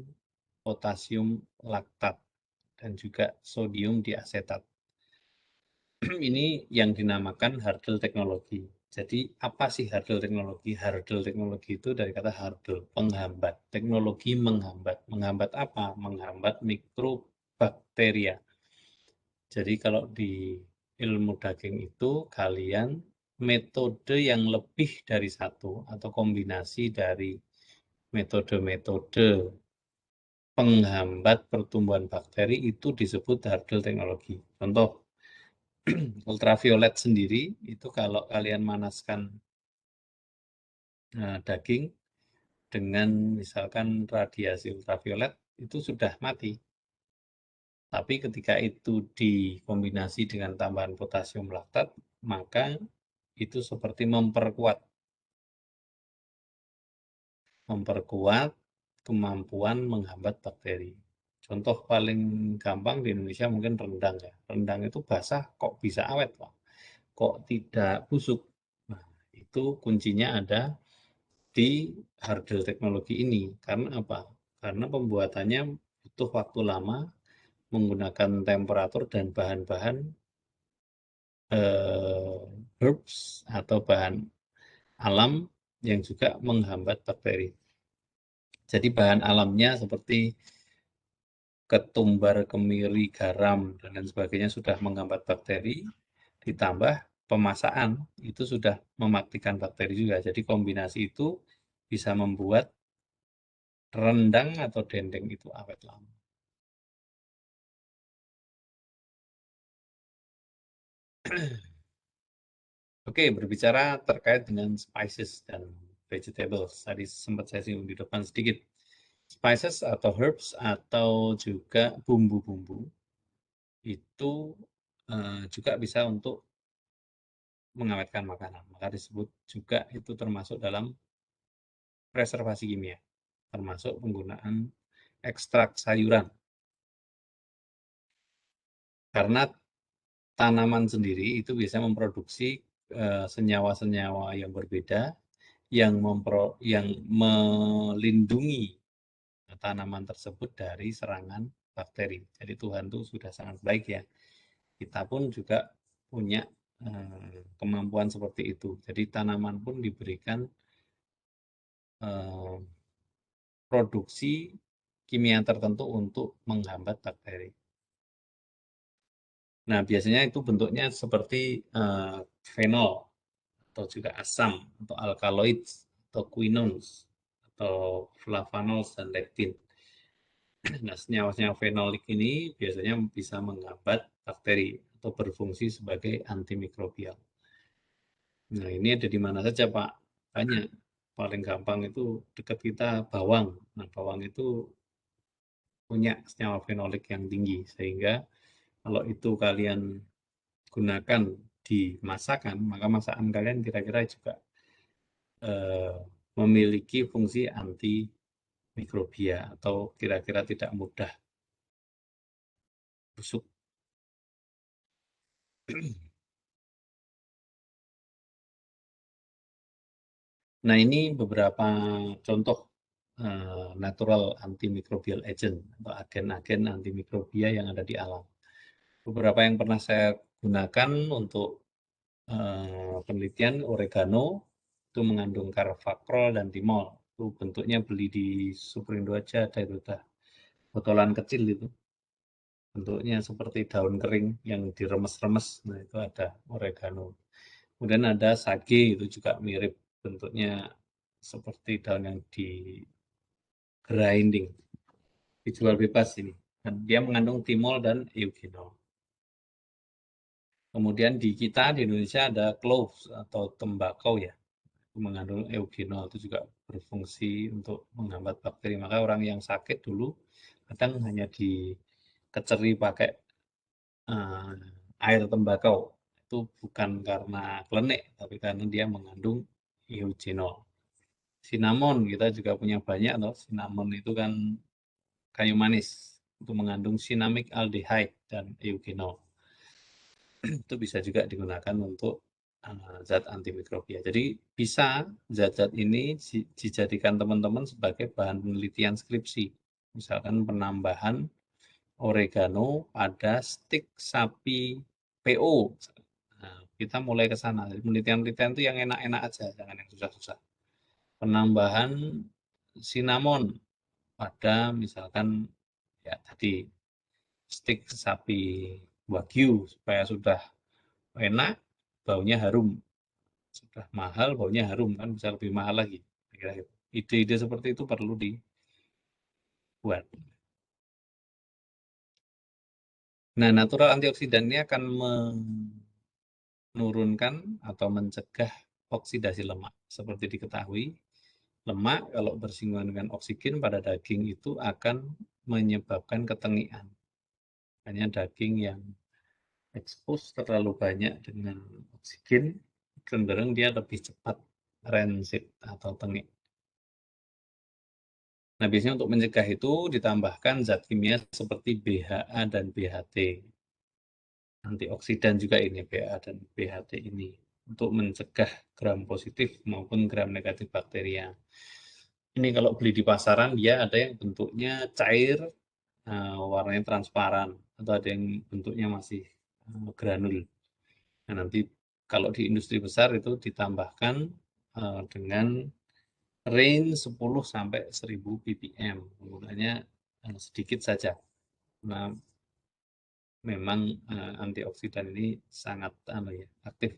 Speaker 1: potasium laktat dan juga sodium diasetat. Ini yang dinamakan hurdle teknologi. Jadi apa sih hurdle teknologi? Hurdle teknologi itu dari kata hurdle, penghambat. Teknologi menghambat. Menghambat apa? Menghambat mikrobakteria. Jadi kalau di ilmu daging itu kalian metode yang lebih dari satu atau kombinasi dari metode-metode penghambat pertumbuhan bakteri itu disebut hurdle teknologi. Contoh, ultraviolet sendiri itu kalau kalian manaskan daging dengan misalkan radiasi ultraviolet itu sudah mati. Tapi ketika itu dikombinasi dengan tambahan potasium laktat, maka itu seperti memperkuat kemampuan menghambat bakteri. Contoh paling gampang di Indonesia mungkin rendang ya. Rendang itu basah kok bisa awet, Pak? Kok tidak busuk? Nah, itu kuncinya ada di hurdle teknologi ini. Karena apa? Karena pembuatannya butuh waktu lama, menggunakan temperatur dan bahan-bahan herbs atau bahan alam yang juga menghambat bakteri. Jadi bahan alamnya seperti ketumbar, kemiri, garam, dan lain sebagainya sudah menghambat bakteri, ditambah pemasakan itu sudah mematikan bakteri juga. Jadi kombinasi itu bisa membuat rendang atau dendeng itu awet lama. Oke, berbicara terkait dengan spices dan vegetables. Tadi sempat saya singgung di depan sedikit. Spices atau herbs atau juga bumbu-bumbu itu juga bisa untuk mengawetkan makanan. Maka disebut juga itu termasuk dalam preservasi kimia, termasuk penggunaan ekstrak sayuran. Karena tanaman sendiri itu bisa memproduksi senyawa-senyawa yang berbeda yang melindungi tanaman tersebut dari serangan bakteri. Jadi Tuhan itu sudah sangat baik ya. Kita pun juga punya kemampuan seperti itu. Jadi tanaman pun diberikan produksi kimia tertentu untuk menghambat bakteri. Nah, biasanya itu bentuknya seperti fenol atau juga asam atau alkaloids atau quinones atau flavanols dan lectin. Nah, senyawa-senyawa fenolik ini biasanya bisa menghambat bakteri atau berfungsi sebagai antimikrobial. Nah, ini ada di mana saja, Pak? Banyak. Paling gampang itu dekat kita bawang. Nah, bawang itu punya senyawa fenolik yang tinggi, sehingga kalau itu kalian gunakan di masakan, maka masakan kalian kira-kira juga memiliki fungsi antimikrobia atau kira-kira tidak mudah busuk. Nah, ini beberapa contoh natural antimicrobial agent atau agen-agen antimikrobia yang ada di alam. Beberapa yang pernah saya gunakan untuk penelitian oregano itu mengandung carfacrol dan timol. Itu bentuknya beli di Superindo aja ada itu dah. Botolan kecil itu. Bentuknya seperti daun kering yang diremes-remes. Nah, itu ada oregano. Kemudian ada sage, itu juga mirip bentuknya seperti daun yang di grinding. Dijual bebas ini. Dan dia mengandung timol dan eugenol. Kemudian di kita di Indonesia ada cloves atau tembakau ya. Mengandung eugenol itu juga berfungsi untuk menghambat bakteri. Maka orang yang sakit dulu kadang hanya dikeceri pakai air tembakau. Itu bukan karena klenik, tapi karena dia mengandung eugenol. Cinnamon kita juga punya banyak loh. Cinnamon itu kan kayu manis. Itu mengandung cinnamic aldehyde dan eugenol. Itu bisa juga digunakan untuk zat antimikrobia. Jadi bisa zat-zat ini dijadikan teman-teman sebagai bahan penelitian skripsi. Misalkan penambahan oregano pada stik sapi PO. Nah, kita mulai ke sana. Penelitian-penelitian itu yang enak-enak aja, jangan yang susah-susah. Penambahan cinnamon pada misalkan ya tadi stik sapi wagyu supaya sudah enak, baunya harum. Sudah mahal, baunya harum, kan bisa lebih mahal lagi. Kira-kira gitu. Ide-ide seperti itu perlu dibuat. Nah, natural antioksidan ini akan menurunkan atau mencegah oksidasi lemak. Seperti diketahui, lemak kalau bersinggungan dengan oksigen pada daging itu akan menyebabkan ketengian. Hanya daging yang expose terlalu banyak dengan oksigen, cenderung dia lebih cepat rancid atau tengik. Nah, biasanya untuk mencegah itu ditambahkan zat kimia seperti BHA dan BHT. Antioksidan juga ini, BHA dan BHT ini, untuk mencegah gram positif maupun gram negatif bakteria. Ini kalau beli di pasaran, dia ada yang bentuknya cair, warnanya transparan, atau ada yang bentuknya masih granul. Nah, nanti kalau di industri besar itu ditambahkan dengan range 10 sampai 1000 ppm. Penggunanya sedikit saja. Nah, memang antioksidan ini sangat aktif.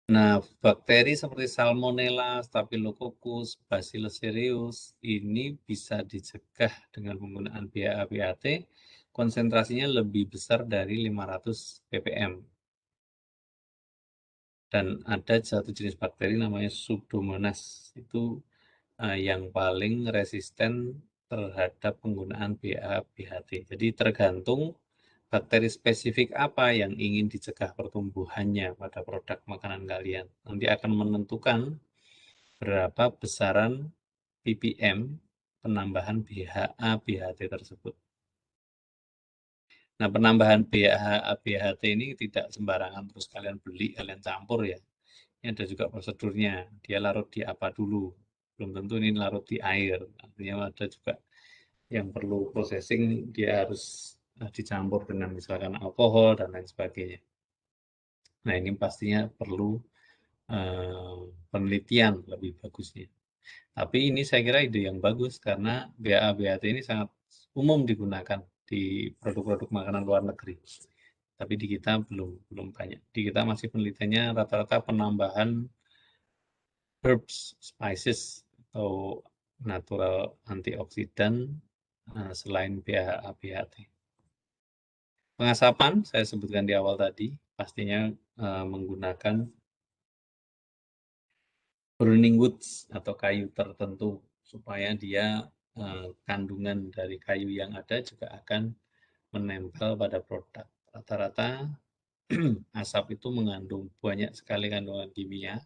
Speaker 1: Nah, bakteri seperti Salmonella, Staphylococcus, Bacillus cereus ini bisa dicegah dengan penggunaan BHA-BHT, konsentrasinya lebih besar dari 500 ppm. Dan ada satu jenis bakteri namanya Pseudomonas, itu yang paling resisten terhadap penggunaan BHA-BHT. Jadi tergantung bakteri spesifik apa yang ingin dicegah pertumbuhannya pada produk makanan kalian. Nanti akan menentukan berapa besaran ppm penambahan BHA-BHT tersebut. Nah, penambahan BHA-BHT ini tidak sembarangan terus kalian beli, kalian campur ya. Ini ada juga prosedurnya. Dia larut di apa dulu? Belum tentu ini larut di air. Artinya ada juga yang perlu processing, dia harus dicampur dengan misalkan alkohol dan lain sebagainya. Nah, ini pastinya perlu penelitian lebih bagusnya. Tapi ini saya kira ide yang bagus karena BHA-BHT ini sangat umum digunakan di produk-produk makanan luar negeri. Tapi di kita belum banyak. Di kita masih penelitiannya rata-rata penambahan herbs, spices, atau natural antioksidan selain BHA-BHT. Pengasapan, saya sebutkan di awal tadi, pastinya menggunakan burning woods atau kayu tertentu, supaya dia kandungan dari kayu yang ada juga akan menempel pada produk. Rata-rata asap itu mengandung banyak sekali kandungan kimia.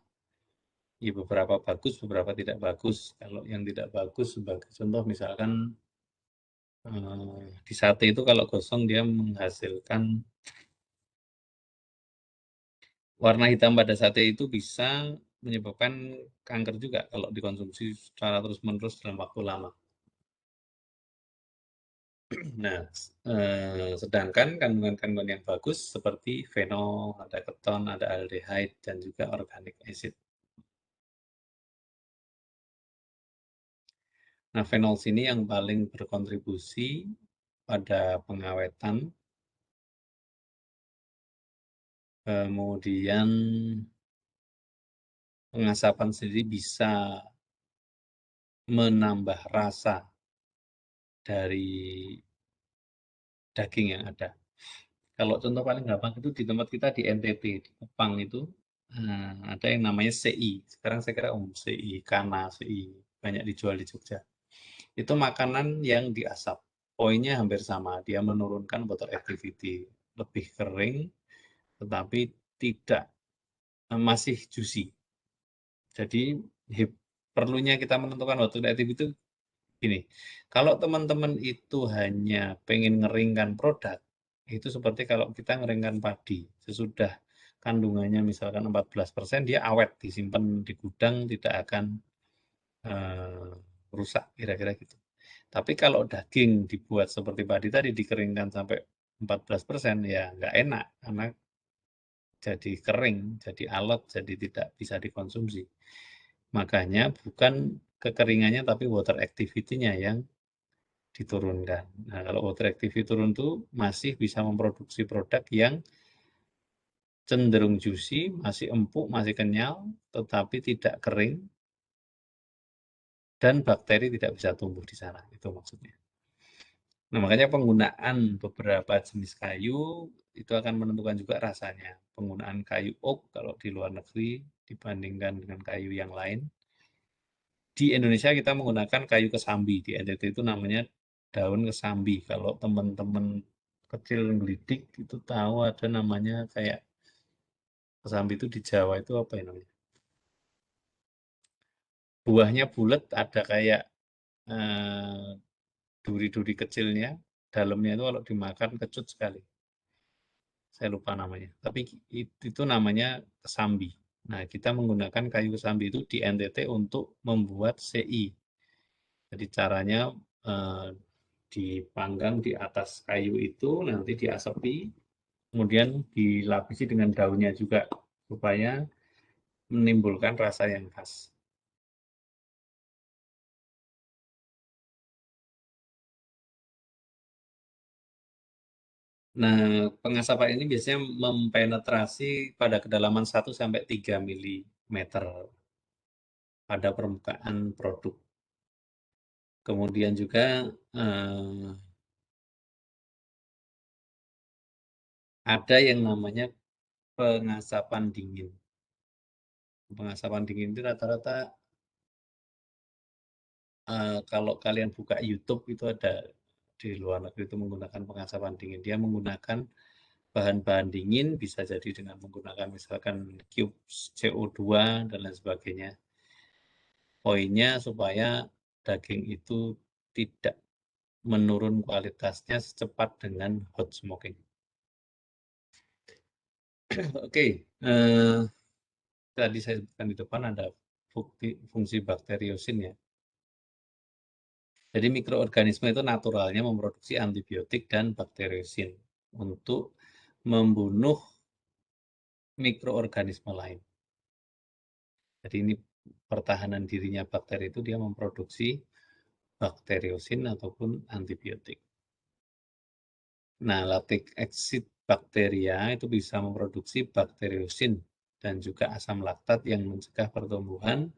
Speaker 1: Ya, beberapa bagus, beberapa tidak bagus. Kalau yang tidak bagus, sebagai contoh misalkan di sate itu kalau gosong dia menghasilkan warna hitam pada sate itu bisa menyebabkan kanker juga kalau dikonsumsi secara terus-menerus dalam waktu lama. Nah, sedangkan kandungan-kandungan yang bagus seperti fenol, ada keton, ada aldehyde, dan juga organic acid. Nah, fenol sini yang paling berkontribusi pada pengawetan, kemudian pengasapan sendiri bisa menambah rasa dari daging yang ada. Kalau contoh paling gampang itu di tempat kita di NTT, di Kupang itu ada yang namanya CI. Sekarang saya kira CI, Kana, CI, banyak dijual di Jogja. Itu makanan yang diasap. Poinnya hampir sama, dia menurunkan water activity. Lebih kering, tetapi tidak masih juicy. Jadi perlunya kita menentukan water activity itu gini, kalau teman-teman itu hanya pengen ngeringkan produk, itu seperti kalau kita ngeringkan padi, sesudah kandungannya misalkan 14%, dia awet, disimpan di gudang, tidak akan rusak, kira-kira gitu. Tapi kalau daging dibuat seperti padi tadi, dikeringkan sampai 14%, ya nggak enak, karena jadi kering, jadi alot, jadi tidak bisa dikonsumsi. Makanya bukan kekeringannya, tapi water activity-nya yang diturunkan. Nah, kalau water activity turun tuh masih bisa memproduksi produk yang cenderung juicy, masih empuk, masih kenyal, tetapi tidak kering, dan bakteri tidak bisa tumbuh di sana. Itu maksudnya. Nah, makanya penggunaan beberapa jenis kayu itu akan menentukan juga rasanya. Penggunaan kayu oak kalau di luar negeri dibandingkan dengan kayu yang lain. Di Indonesia kita menggunakan kayu kesambi. Di NTT itu namanya daun kesambi. Kalau teman-teman kecil ngelidik itu tahu ada namanya kayak kesambi itu di Jawa itu apa ya namanya? Buahnya bulat, ada kayak duri-duri kecilnya, dalamnya itu kalau dimakan kecut sekali. Saya lupa namanya. Tapi itu namanya kesambi. Nah, kita menggunakan kayu kesambi itu di NTT untuk membuat CI. Jadi caranya dipanggang di atas kayu itu, nanti diasapi, kemudian dilapisi dengan daunnya juga supaya menimbulkan rasa yang khas. Nah, pengasapan ini biasanya mempenetrasi pada kedalaman 1-3 mm pada permukaan produk. Kemudian juga ada yang namanya pengasapan dingin. Pengasapan dingin itu rata-rata kalau kalian buka YouTube itu ada di luar negeri itu menggunakan pengasapan dingin. Dia menggunakan bahan-bahan dingin, bisa jadi dengan menggunakan misalkan cube CO2 dan lain sebagainya. Poinnya supaya daging itu tidak menurun kualitasnya secepat dengan hot smoking. Oke, tadi saya sebutkan di depan ada fungsi bakteriosin ya. Jadi mikroorganisme itu naturalnya memproduksi antibiotik dan bakteriosin untuk membunuh mikroorganisme lain. Jadi ini pertahanan dirinya bakteri itu dia memproduksi bakteriosin ataupun antibiotik. Nah, lactic acid bakteria itu bisa memproduksi bakteriosin dan juga asam laktat yang mencegah pertumbuhan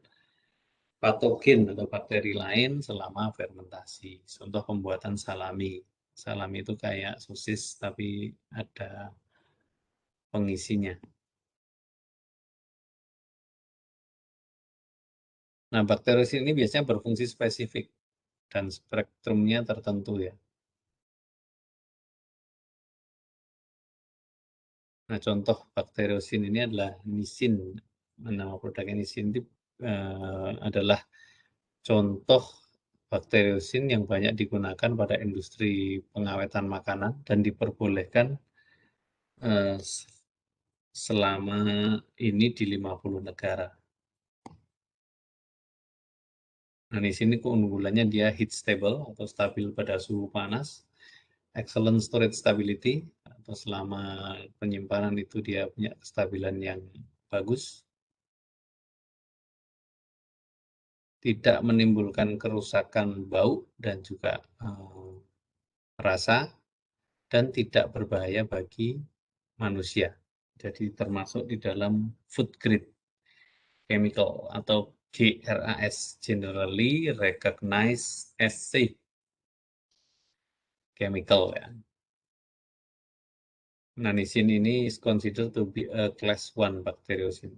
Speaker 1: patogen atau bakteri lain selama fermentasi. Contoh pembuatan salami. Salami itu kayak sosis tapi ada pengisinya. Nah, bakteriosin ini biasanya berfungsi spesifik dan spektrumnya tertentu ya. Nah, contoh bakteriosin ini adalah nisin. Nama produknya nisin itu adalah contoh bakteriosin yang banyak digunakan pada industri pengawetan makanan dan diperbolehkan selama ini di 50 negara. Nah, di sini keunggulannya dia heat stable atau stabil pada suhu panas, excellent storage stability atau selama penyimpanan itu dia punya kestabilan yang bagus, tidak menimbulkan kerusakan bau dan juga rasa, dan tidak berbahaya bagi manusia. Jadi termasuk di dalam food grade chemical atau GRAS, generally recognized as safe chemical ya. Nah, nisin ini is considered to be a class 1 bakteriosin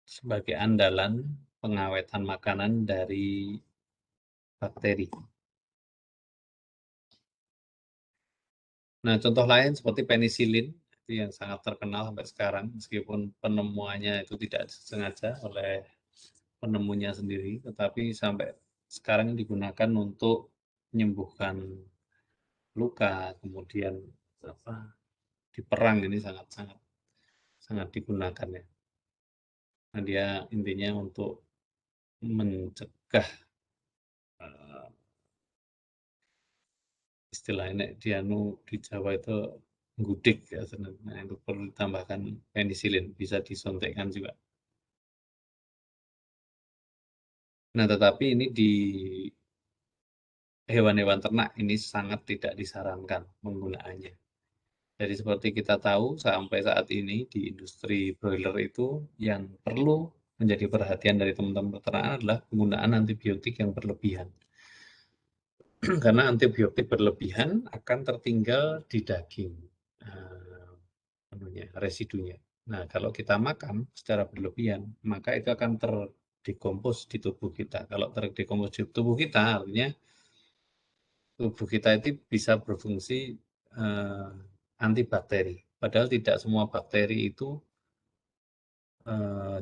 Speaker 1: sebagai andalan pengawetan makanan dari bakteri. Nah, contoh lain seperti penisilin itu yang sangat terkenal sampai sekarang meskipun penemuannya itu tidak disengaja oleh penemunya sendiri, tetapi sampai sekarang digunakan untuk menyembuhkan luka, kemudian di perang ini sangat digunakan ya. Nah, dia intinya untuk mencegah istilahnya di Jawa itu gudik ya, nah, itu perlu ditambahkan penisilin, bisa disuntikkan juga. Nah, tetapi ini di hewan-hewan ternak ini sangat tidak disarankan penggunaannya. Jadi seperti kita tahu sampai saat ini di industri broiler itu yang perlu menjadi perhatian dari teman-teman peternak adalah penggunaan antibiotik yang berlebihan. Karena antibiotik berlebihan akan tertinggal di daging residunya. Nah, kalau kita makan secara berlebihan, maka itu akan terdekompos di tubuh kita. Kalau terdekompos di tubuh kita, artinya tubuh kita itu bisa berfungsi antibakteri. Padahal tidak semua bakteri itu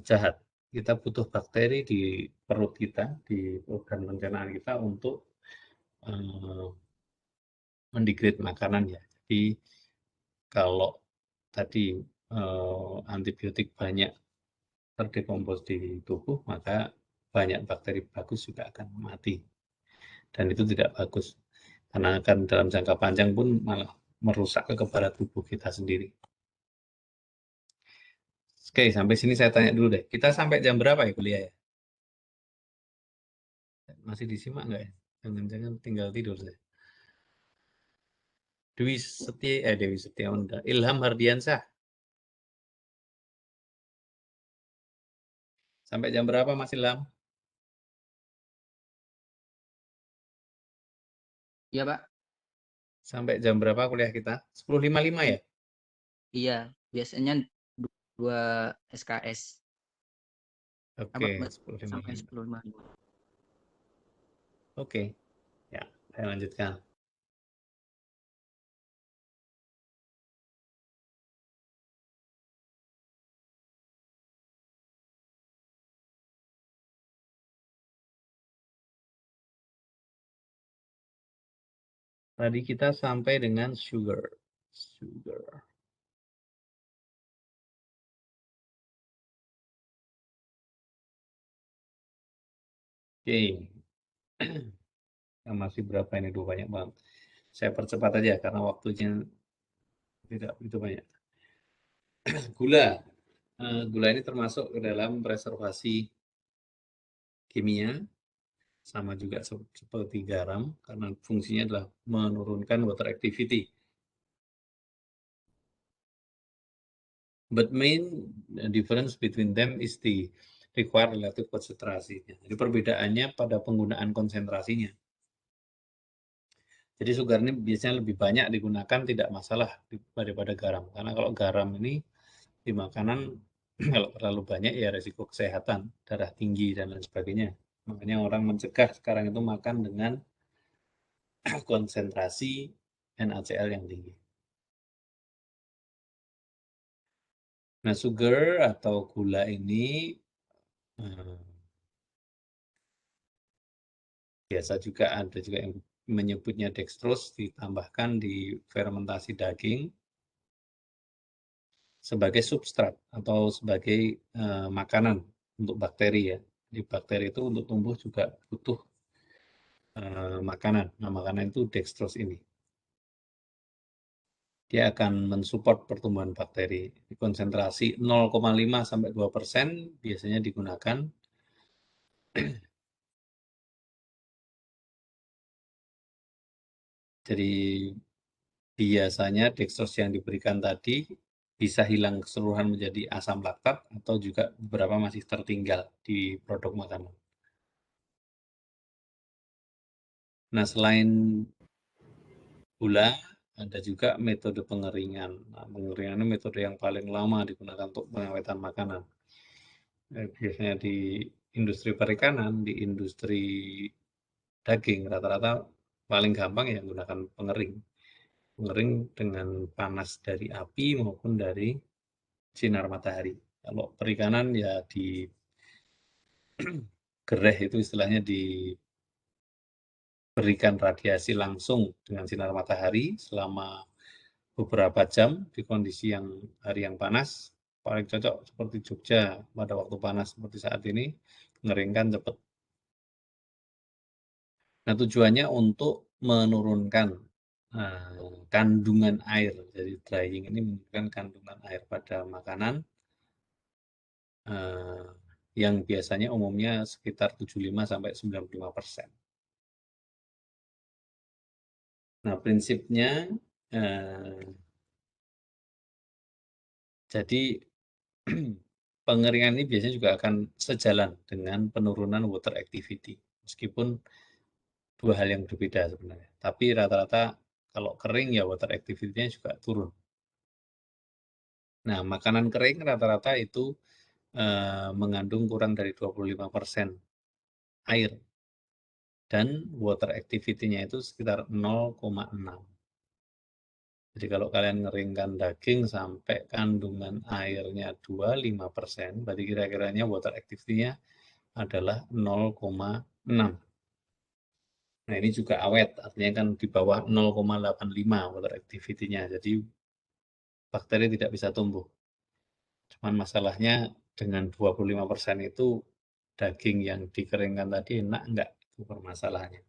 Speaker 1: jahat. Kita butuh bakteri di perut kita, di organ pencernaan kita untuk mendegrade makanan ya. Jadi kalau tadi antibiotik banyak terdekompos di tubuh, maka banyak bakteri bagus juga akan mati. Dan itu tidak bagus. Karena akan dalam jangka panjang pun malah merusak kekebalan tubuh kita sendiri. Oke, sampai sini saya tanya dulu deh. Kita sampai jam berapa ya kuliah ya? Masih disimak nggak ya? Jangan-jangan tinggal tidur saya. Dewi Setiawan, Ilham Hardiansyah. Sampai jam berapa Mas Ilham?
Speaker 5: Iya, Pak.
Speaker 1: Sampai jam berapa kuliah kita? 10.55 ya?
Speaker 5: Iya, biasanya 2 SKS.
Speaker 1: Oke,
Speaker 5: Sampai
Speaker 1: 10.55.
Speaker 5: 10.55.
Speaker 1: Oke, ya, saya lanjutkan. Tadi kita sampai dengan sugar. Oke. Yang masih berapa ini? Banyak banget. Saya percepat aja karena waktunya tidak begitu banyak. Gula. Gula ini termasuk ke dalam preservasi kimia, sama juga seperti garam, karena fungsinya adalah menurunkan water activity. But main difference between them is the required relative konsentrasi. Jadi perbedaannya pada penggunaan konsentrasinya. Jadi sugar ini biasanya lebih banyak digunakan tidak masalah daripada garam. Karena kalau garam ini di makanan kalau terlalu banyak ya resiko kesehatan, darah tinggi dan lain sebagainya. Makanya orang mencegah sekarang itu makan dengan konsentrasi NaCl yang tinggi. Nah, sugar atau gula ini biasa juga ada juga yang menyebutnya dextrose ditambahkan di fermentasi daging sebagai substrat atau sebagai makanan untuk bakteri ya. Di bakteri itu untuk tumbuh juga butuh makanan. Nah, makanan itu dextrose ini. Dia akan mensupport pertumbuhan bakteri. Di konsentrasi 0,5 sampai 2% biasanya digunakan. Jadi biasanya dextrose yang diberikan tadi bisa hilang keseluruhan menjadi asam laktat atau juga beberapa masih tertinggal di produk makanan. Nah, selain gula, ada juga metode pengeringan. Nah, pengeringan ini metode yang paling lama digunakan untuk pengawetan makanan. Biasanya di industri perikanan, di industri daging, rata-rata paling gampang ya menggunakan pengering. Pengering dengan panas dari api maupun dari sinar matahari. Kalau perikanan ya di gereh itu istilahnya diberikan radiasi langsung dengan sinar matahari selama beberapa jam di kondisi yang hari yang panas. Paling cocok seperti Jogja pada waktu panas seperti saat ini, mengeringkan cepat. Nah, tujuannya untuk menurunkan kandungan air. Jadi drying ini menurunkan kandungan air pada makanan yang biasanya umumnya sekitar 75-95%. Nah, prinsipnya jadi pengeringan ini biasanya juga akan sejalan dengan penurunan water activity, meskipun dua hal yang berbeda sebenarnya. Tapi rata-rata kalau kering ya water activity-nya juga turun. Nah, makanan kering rata-rata itu mengandung kurang dari 25% air dan water activity-nya itu sekitar 0,6. Jadi kalau kalian ngeringkan daging sampai kandungan airnya 25%, berarti kira-kiranya water activity-nya adalah 0,6. Nah, ini juga awet, artinya kan di bawah 0,85 water activity-nya. Jadi bakteri tidak bisa tumbuh. Cuman masalahnya dengan 25% itu daging yang dikeringkan tadi enak enggak? Itu permasalahannya.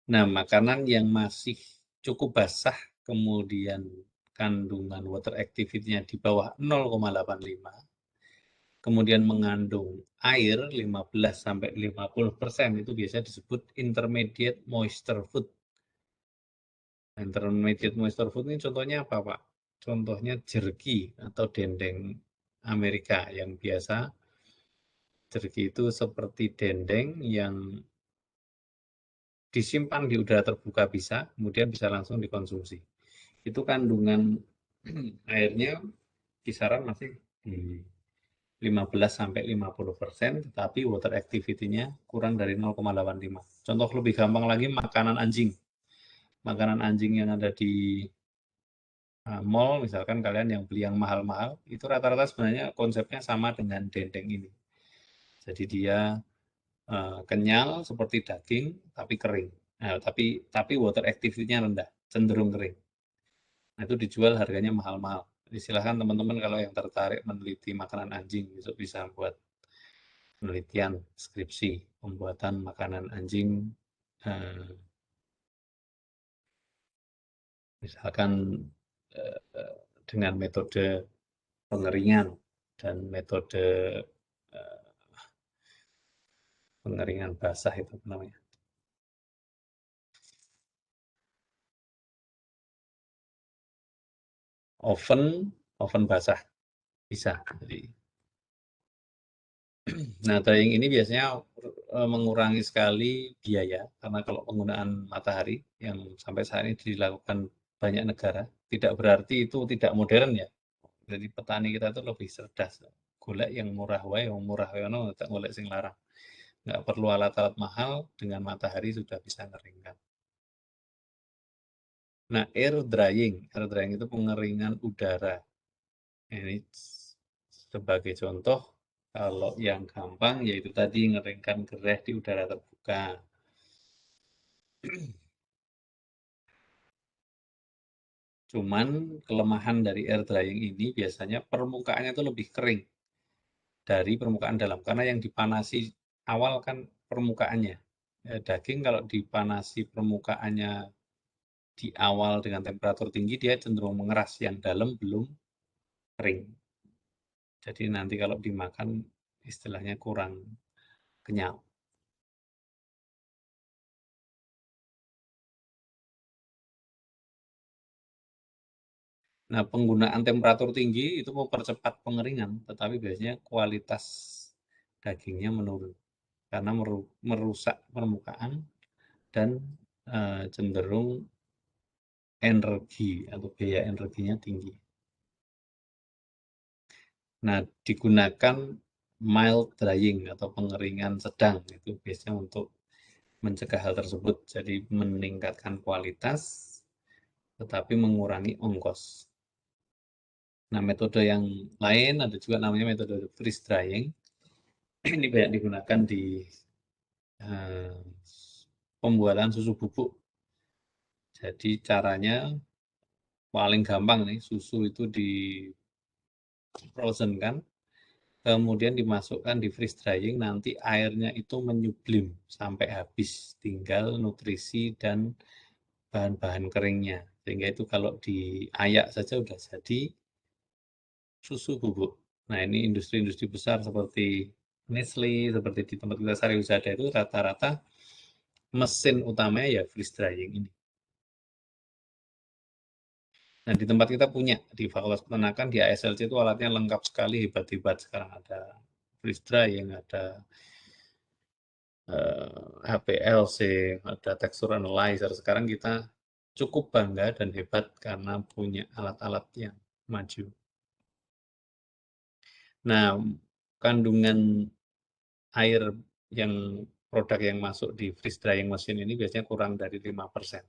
Speaker 1: Nah, makanan yang masih cukup basah, kemudian kandungan water activity-nya di bawah 0,85, kemudian mengandung air 15-50%, itu biasanya disebut intermediate moisture food. Intermediate moisture food ini contohnya apa, Pak? Contohnya jerky atau dendeng Amerika yang biasa. Jerky itu seperti dendeng yang disimpan di udara terbuka bisa, kemudian bisa langsung dikonsumsi. Itu kandungan airnya kisaran masih di 15-50%, tetapi water activity-nya kurang dari 0,85. Contoh lebih gampang lagi, makanan anjing. Makanan anjing yang ada di mall, misalkan kalian yang beli yang mahal-mahal, itu rata-rata sebenarnya konsepnya sama dengan dendeng ini. Jadi dia kenyal seperti daging, tapi kering. Nah, tapi water activity-nya rendah, cenderung kering. Nah, itu dijual harganya mahal-mahal. Jadi silahkan teman-teman kalau yang tertarik meneliti makanan anjing, besok bisa buat penelitian skripsi pembuatan makanan anjing, misalkan dengan metode pengeringan dan metode pengeringan basah itu namanya. Oven basah bisa. Jadi, nah, drying ini biasanya mengurangi sekali biaya karena kalau penggunaan matahari yang sampai saat ini dilakukan banyak negara, tidak berarti itu tidak modern ya. Jadi petani kita itu lebih cerdas. Golek yang murah wae, yang murah ono tak golek sing larang. Nggak perlu alat-alat mahal, dengan matahari sudah bisa ngeringkan. Nah, air drying itu pengeringan udara. Ini sebagai contoh, kalau yang gampang yaitu tadi ngeringkan gereh di udara terbuka. Cuman kelemahan dari air drying ini biasanya permukaannya itu lebih kering dari permukaan dalam, karena yang dipanasi awal kan permukaannya. Daging kalau dipanasi permukaannya di awal dengan temperatur tinggi, dia cenderung mengeras, yang dalam belum kering. Jadi nanti kalau dimakan istilahnya kurang kenyal. Nah, penggunaan temperatur tinggi itu mempercepat pengeringan, tetapi biasanya kualitas dagingnya menurun karena merusak permukaan dan cenderung energi atau biaya energinya tinggi. Nah, digunakan mild drying atau pengeringan sedang, itu biasanya untuk mencegah hal tersebut. Jadi meningkatkan kualitas tetapi mengurangi ongkos. Nah, metode yang lain ada juga namanya metode freeze drying. Ini banyak digunakan di pembuatan susu bubuk. Jadi caranya paling gampang nih, susu itu di frozen kan, kemudian dimasukkan di freeze drying, nanti airnya itu menyublim sampai habis, tinggal nutrisi dan bahan-bahan keringnya. Sehingga itu kalau diayak saja udah jadi susu bubuk. Nah, ini industri-industri besar seperti Nestle, seperti di tempat kita Sariwisada itu rata-rata mesin utamanya ya freeze drying ini. Nah, di tempat kita punya, di Fakultas Peternakan, di ASLC itu alatnya lengkap sekali, hebat-hebat. Sekarang ada freeze drying, ada HPLC, ada texture analyzer. Sekarang kita cukup bangga dan hebat karena punya alat-alat yang maju. Nah, kandungan air yang produk yang masuk di freeze drying mesin ini biasanya kurang dari 5%.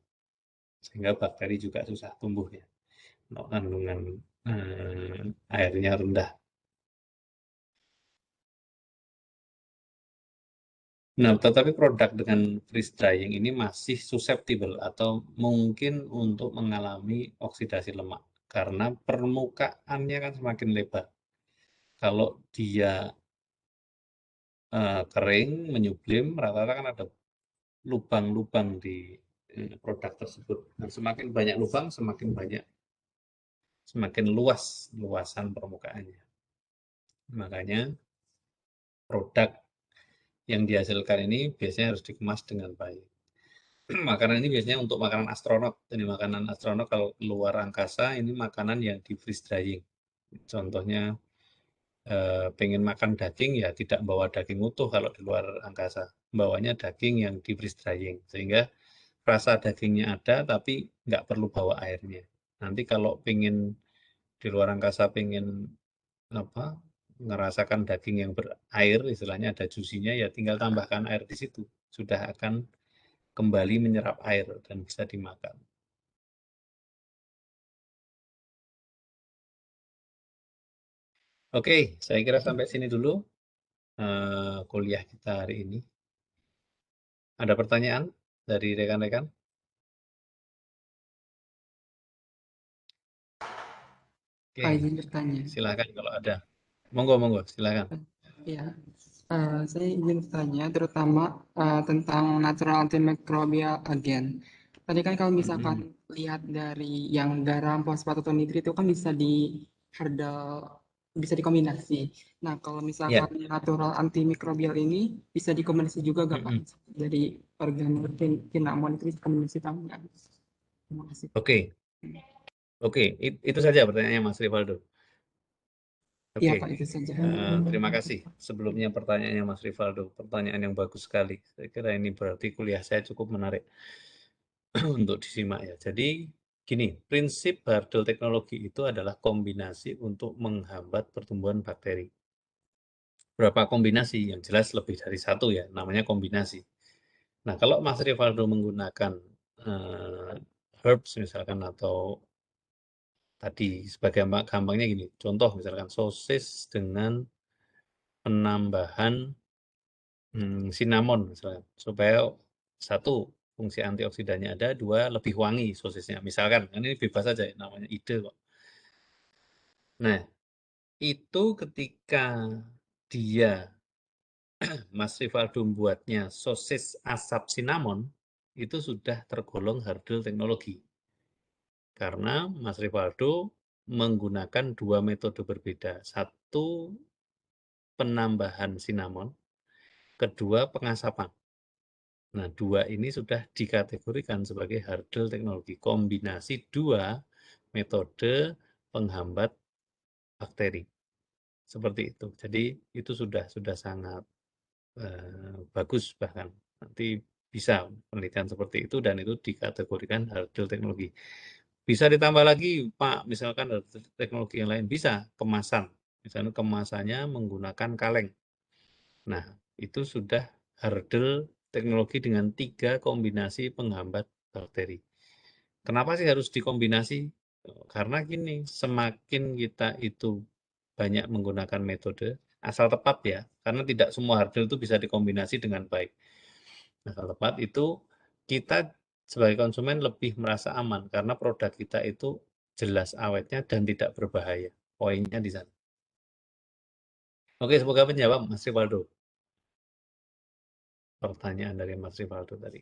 Speaker 1: Sehingga bakteri juga susah tumbuhnya. Kandungan airnya rendah. Nah, tetapi produk dengan freeze drying ini masih susceptible atau mungkin untuk mengalami oksidasi lemak karena permukaannya kan semakin lebar. Kalau dia kering, menyublim, rata-rata kan ada lubang-lubang di produk tersebut. Nah, semakin banyak lubang, semakin luas luasan permukaannya. Makanya produk yang dihasilkan ini biasanya harus dikemas dengan baik. Makanan ini biasanya untuk makanan astronot. Jadi makanan astronot kalau keluar angkasa ini makanan yang di freeze drying. Contohnya pengen makan daging ya tidak bawa daging utuh kalau di luar angkasa. Bawanya daging yang di freeze drying. Sehingga rasa dagingnya ada tapi nggak perlu bawa airnya. Nanti kalau pengen di luar angkasa pengen apa ngerasakan daging yang berair, istilahnya ada jusinya, ya tinggal tambahkan air di situ. Sudah akan kembali menyerap air dan bisa dimakan. Oke, saya kira sampai sini dulu kuliah kita hari ini. Ada pertanyaan dari rekan-rekan? Oke,
Speaker 7: Pak izin bertanya.
Speaker 1: silakan kalau ada. Monggo, silakan.
Speaker 7: Ya, saya ingin bertanya terutama tentang natural antimicrobial agent. Tadi kan kalau misalkan lihat dari yang garam, fosfat atau nitrit itu kan bisa bisa dikombinasi. Nah, kalau misalkan natural antimicrobial ini bisa dikombinasi juga nggak Pak? Dari organ cinnamon itu bisa dikombinasi tambah. Terima kasih.
Speaker 1: Oke, itu saja pertanyaannya Mas Rivaldo.
Speaker 7: Iya
Speaker 1: Oke,
Speaker 7: Pak, itu saja.
Speaker 1: terima kasih sebelumnya pertanyaannya Mas Rivaldo. Pertanyaan yang bagus sekali. Saya kira ini berarti kuliah saya cukup menarik untuk disimak ya. Jadi gini, prinsip Hurdle teknologi itu adalah kombinasi untuk menghambat pertumbuhan bakteri. Berapa kombinasi? Yang jelas lebih dari satu ya, namanya kombinasi. Nah, kalau Mas Rivaldo menggunakan herbs misalkan atau tadi sebagai gampangnya gini, contoh misalkan sosis dengan penambahan cinnamon misalkan, supaya satu fungsi antioksidannya ada, dua lebih wangi sosisnya. Misalkan, kan ini bebas saja namanya ide kok. Nah, itu ketika dia Mas Rivaldo membuatnya sosis asap cinnamon, itu sudah tergolong Hurdle teknologi. Karena Mas Rivaldo menggunakan dua metode berbeda. Satu, penambahan cinnamon. Kedua, pengasapan. Nah, dua ini sudah dikategorikan sebagai Hurdle teknologi. Kombinasi dua metode penghambat bakteri. Seperti itu. Jadi itu sudah sangat bagus bahkan. Nanti bisa penelitian seperti itu dan itu dikategorikan Hurdle teknologi. Bisa ditambah lagi, Pak, misalkan teknologi yang lain bisa, kemasan. Misalnya kemasannya menggunakan kaleng. Nah, itu sudah Hurdle teknologi dengan 3 kombinasi penghambat bakteri. Kenapa sih harus dikombinasi? Karena gini, semakin kita itu banyak menggunakan metode, asal tepat ya, karena tidak semua Hurdle itu bisa dikombinasi dengan baik. Asal tepat itu kita sebagai konsumen lebih merasa aman karena produk kita itu jelas awetnya dan tidak berbahaya. Poinnya di sana. Oke, semoga menjawab Mas Rivaldo. Pertanyaan dari Mas Rivaldo tadi.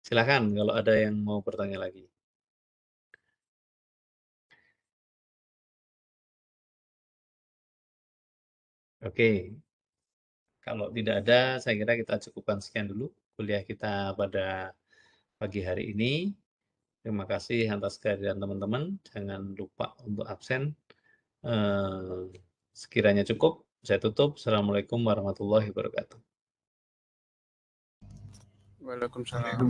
Speaker 1: Silakan kalau ada yang mau bertanya lagi. Oke, kalau tidak ada, saya kira kita cukupkan sekian dulu kuliah kita pada pagi hari ini. Terima kasih atas kehadiran teman-teman. Jangan lupa untuk absen. Sekiranya cukup, saya tutup. Assalamualaikum warahmatullahi wabarakatuh.
Speaker 3: Waalaikumsalam.